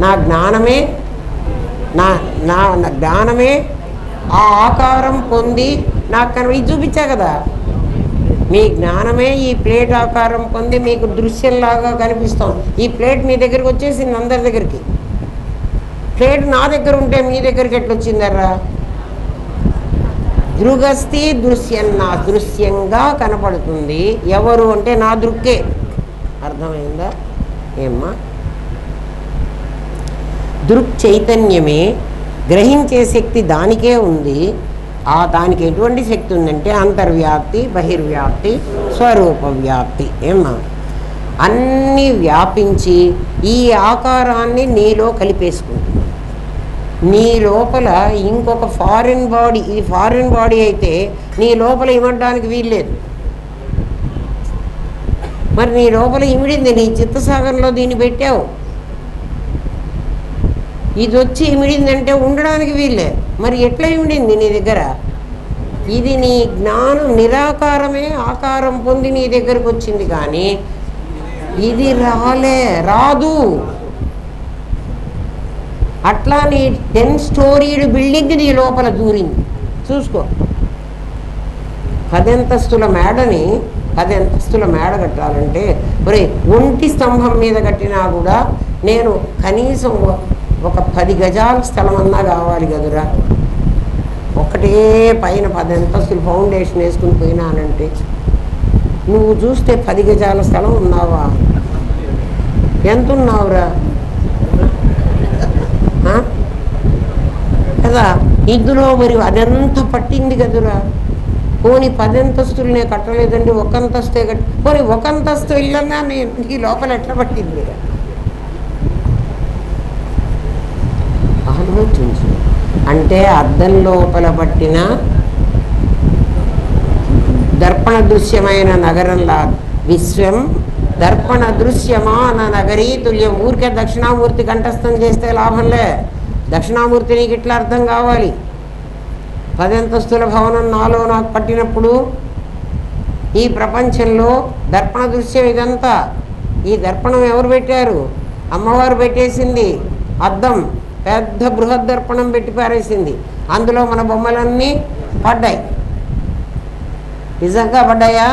నా జ్ఞానమే ఆ ఆకారం పొంది నాకు ఇది చూపించా కదా. మీ జ్ఞానమే ఈ ప్లేట్ ఆకారం పొంది మీకు దృశ్యంలాగా కనిపిస్తాం. ఈ ప్లేట్ మీ దగ్గరికి వచ్చేసింది, అందరి దగ్గరికి. ప్లేట్ నా దగ్గర ఉంటే మీ దగ్గరికి ఎట్లొచ్చిందర్రా? దృగస్తి దృశ్యం, నా దృశ్యంగా కనపడుతుంది. ఎవరు అంటే నా దృక్కే. అర్థమైందా? ఏమ్మా, దృక్ చైతన్యమే, గ్రహించే శక్తి దానికే ఉంది. దానికి ఎటువంటి శక్తి ఉందంటే అంతర్వ్యాప్తి, బహిర్వ్యాప్తి, స్వరూప వ్యాప్తి. ఏమ్మా, అన్నీ వ్యాపించి ఈ ఆకారాన్ని నీలో కలిపేసుకుంటుంది. నీ లోపల ఇంకొక ఫారిన్ బాడీ, ఇది ఫారిన్ బాడీ అయితే నీ లోపల ఇమడడానికి వీల్లేదు. మరి నీ లోపల ఇమిడింది, నీ చిత్తసాగరంలో దీన్ని పెట్టావు, ఇది వచ్చి ఇమిడిందంటే ఉండడానికి వీల్లే. మరి ఎట్లా ఇమిడింది నీ దగ్గర? ఇది నీ జ్ఞానం నిరాకారమే ఆకారం పొంది నీ దగ్గరకు వచ్చింది, కానీ ఇది రాదు. అట్లా నీ 10 స్టోరీడ్ బిల్డింగ్ నీ లోపల దూరింది. చూసుకో, 10 అంతస్తుల మేడని 10 అంతస్తుల మేడ కట్టాలంటే మరి ఒంటి స్తంభం మీద కట్టినా కూడా నేను కనీసం ఒక 10 గజాల స్థలం అన్నా కావాలి కదురా. ఒకటే పైన 10 అంతస్తులు ఫౌండేషన్ వేసుకుని పోయినానంటే నువ్వు చూస్తే 10 గజాల స్థలం ఉన్నావా? ఎంత ఉన్నావురా కదా? ఇందులో మరి అదంతా పట్టింది కదురా. పోనీ 10 అంతస్తులు నేను కట్టలేదండి, 1 అంతస్తే కట్టి, పోనీ 1 అంతస్తు ఇల్లన్నా నేను ఈ లోపల ఎట్లా పట్టింది? ఆలోచించు. అంటే అద్దం లోపల పట్టిన దర్పణ దృశ్యమైన నగరంలా విశ్వం దర్పణ దృశ్యమాన నగరీ తుల్యం. ఊరికే దక్షిణామూర్తి కంఠస్థం చేస్తే లాభంలే. దక్షిణామూర్తి నీకు ఇట్లా అర్థం కావాలి. 10 అంతస్తుల భవనం నాలో నాకు పట్టినప్పుడు ఈ ప్రపంచంలో దర్పణ దృశ్యం ఇదంతా. ఈ దర్పణం ఎవరు పెట్టారు? అమ్మవారు పెట్టేసింది. అద్దం పెద్ద బృహద్ దర్పణం పెట్టి పారేసింది. అందులో మన బొమ్మలన్నీ పడ్డాయి. నిజంగా పడ్డాయా?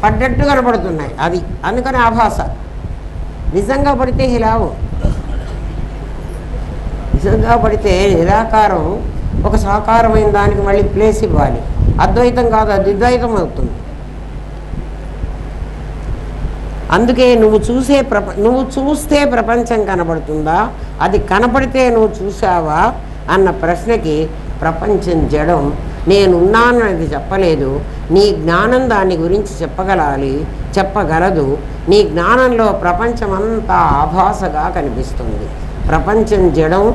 పడ్డట్టు కనపడుతున్నాయి. అది అందుకని ఆభాస. నిజంగా పడితే హిలావు. నిజంగా పడితే నిరాకారం ఒక సాకారమైన దానికి మళ్ళీ ప్లేస్ ఇవ్వాలి. అద్వైతం కాదు, అది ద్వైతం అవుతుంది. అందుకే నువ్వు చూస్తే ప్రపంచం కనబడుతుందా, అది కనపడితే నువ్వు చూసావా అన్న ప్రశ్నకి ప్రపంచం జడం, నేనున్నానని చెప్పలేదు. నీ జ్ఞానం దాని గురించి చెప్పగలదు. నీ జ్ఞానంలో ప్రపంచం అంతా ఆభాసగా కనిపిస్తుంది. ప్రపంచం జడం,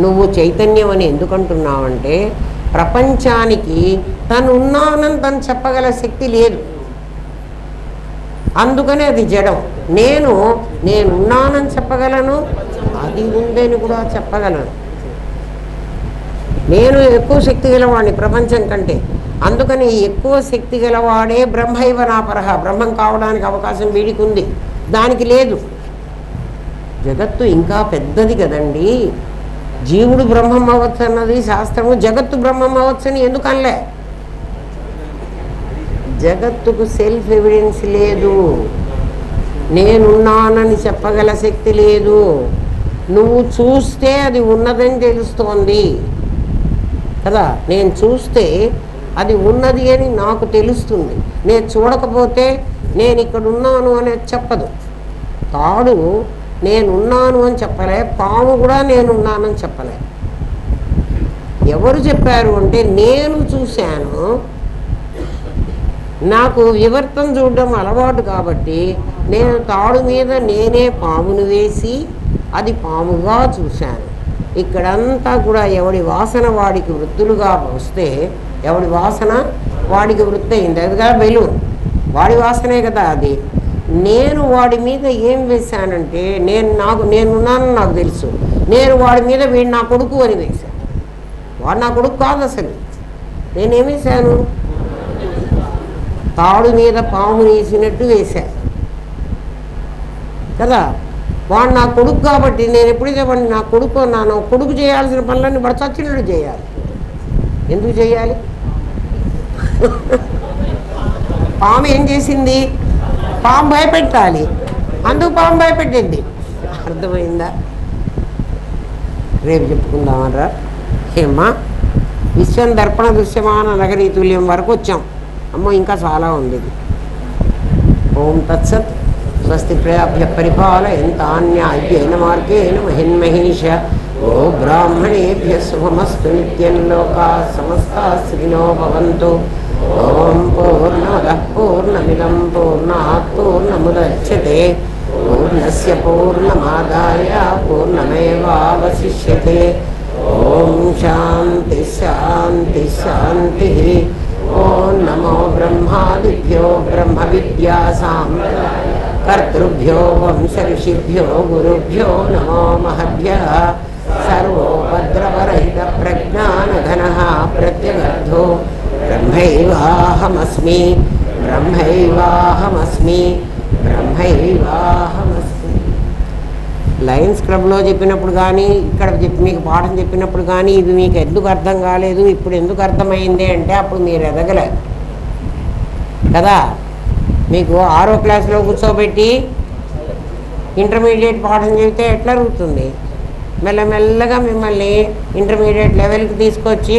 నువ్వు చైతన్యం అని ఎందుకంటున్నావంటే ప్రపంచానికి తనున్నానని తను చెప్పగల శక్తి లేదు. అందుకనే అది జడం. నేనున్నానని చెప్పగలను, అది ఉందని కూడా చెప్పగలను. నేను ఎక్కువ శక్తి గలవాడిని ప్రపంచం కంటే. అందుకని ఎక్కువ శక్తి గలవాడే బ్రహ్మైవ నాపరహ. బ్రహ్మం కావడానికి అవకాశం వీడికి ఉంది, దానికి లేదు. జగత్తు ఇంకా పెద్దది కదండి. జీవుడు బ్రహ్మం అవ్వచ్చు అన్నది శాస్త్రము. జగత్తు బ్రహ్మం అవ్వచ్చు అని ఎందుకు అనలే? జగత్తుకు సెల్ఫ్ ఎవిడెన్స్ లేదు. నేనున్నానని చెప్పగల శక్తి లేదు. నువ్వు చూస్తే అది ఉన్నదని తెలుస్తోంది కదా. నేను చూస్తే అది ఉన్నది అని నాకు తెలుస్తుంది. నేను చూడకపోతే నేను ఇక్కడ ఉన్నాను అనేది చెప్పదు. తాడు నేనున్నాను అని చెప్పలే, పాము కూడా నేనున్నానని చెప్పలే. ఎవరు చెప్పారు అంటే నేను చూశాను, నాకు వివర్తం చూడడం అలవాటు కాబట్టి నేను తాడు మీద నేనే పామును వేసి అది పాముగా చూశాను. ఇక్కడంతా కూడా ఎవడి వాసన వాడికి వృత్తులుగా వస్తే ఎవడి వాసన వాడికి వృత్తి అయింది. అదిగా బెలూన్ వాడి వాసనే కదా అది. నేను వాడి మీద ఏం వేశానంటే నేనున్నానని నాకు తెలుసు. నేను వాడి మీద వీడు నా కొడుకు అని వేశాను. వాడు నా కొడుకు కాదు అసలు. నేనేం వేశాను? తాడు మీద పాముని వేసినట్టు వేశాను కదా. వాడు నా కొడుకు కాబట్టి నేను ఎప్పుడైతే వాడిని నా కొడుకు అన్నానో, కొడుకు చేయాల్సిన పనులన్నీ వాడు చచ్చినట్టు చేయాలి. ఎందుకు చేయాలి? పాము ఏం చేసింది? పాము భయపెట్టాలి, అందుకు పాము భయపెట్టింది. అర్థమైందా? రేపు చెప్పుకుందామరా. ఏమ్మా, విశ్వం దర్పణ దృశ్యమాన నగరీ తుల్యం వరకు వచ్చాం. అమ్మో ఇంకా చాలా ఉంది. ఓం తత్సత్. స్వస్తి ప్రజాభ్య పరిపాలయంతాన్యాయేన మార్గేణ మహిన్మహీష. ఓ బ్రాహ్మణేభ్య శుభమస్తు నిత్యం. లోకా సమస్తాః సుఖినో భవంతు. ఓం పూర్ణమదః పూర్ణమిదం పూర్ణాత్ పూర్ణముదచ్యతే. పూర్ణస్య పూర్ణమాదాయ పూర్ణమేవావశిష్యతే. ఓం శాంతి శాంతి శాంతి. ఓం నమో బ్రహ్మాదిభ్యో బ్రహ్మ విద్యా కర్తృభ్యో వంశ ఋషిభ్యో గురుభ్యో నమో మహభ్యః. సర్వోపద్రవరహిత ప్రజ్ఞానఘనః ప్రత్యగర్థో బ్రహ్మైవాహమస్మి బ్రహ్మైవాహమస్మి బ్రహ్మైవాహమస్మి. లయన్స్ క్లబ్లో చెప్పినప్పుడు కానీ, ఇక్కడ మీకు పాఠం చెప్పినప్పుడు కానీ ఇది మీకు ఎందుకు అర్థం కాలేదు, ఇప్పుడు ఎందుకు అర్థమైంది అంటే అప్పుడు మీరు ఎదగలే కదా. మీకు 6వ క్లాస్లో కూర్చోబెట్టి ఇంటర్మీడియట్ పాఠం చెబితే ఎట్లా అరుగుతుంది? మెల్లమెల్లగా మిమ్మల్ని ఇంటర్మీడియట్ లెవెల్కి తీసుకొచ్చి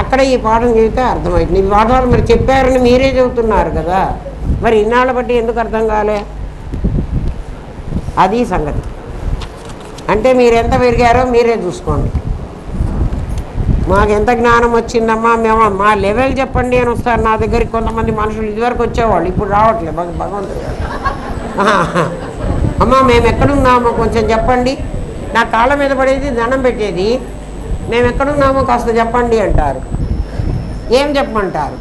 అక్కడ ఈ పాఠం చెబితే అర్థమవుతుంది. ఈ పాఠాలు మరి చెప్పారని మీరే చెబుతున్నారు కదా. మరి ఇన్నాళ్ళ బట్టి ఎందుకు అర్థం కాలే? అది సంగతి. అంటే మీరు ఎంత పెరిగారో మీరే చూసుకోండి. మాకు ఎంత జ్ఞానం వచ్చిందమ్మా, మేము మా లెవెల్ చెప్పండి అని వస్తారు నా దగ్గరికి కొంతమంది మనుషులు. ఇదివరకు వచ్చేవాళ్ళు, ఇప్పుడు రావట్లేదు. భగవంతుడు అమ్మా మేము ఎక్కడున్నామో కొంచెం చెప్పండి. నా కాళ్ళ మీద పడేది దండం పెట్టేది, మేము ఎక్కడున్నామో కాస్త చెప్పండి అంటారు. ఏం చెప్పమంటారు?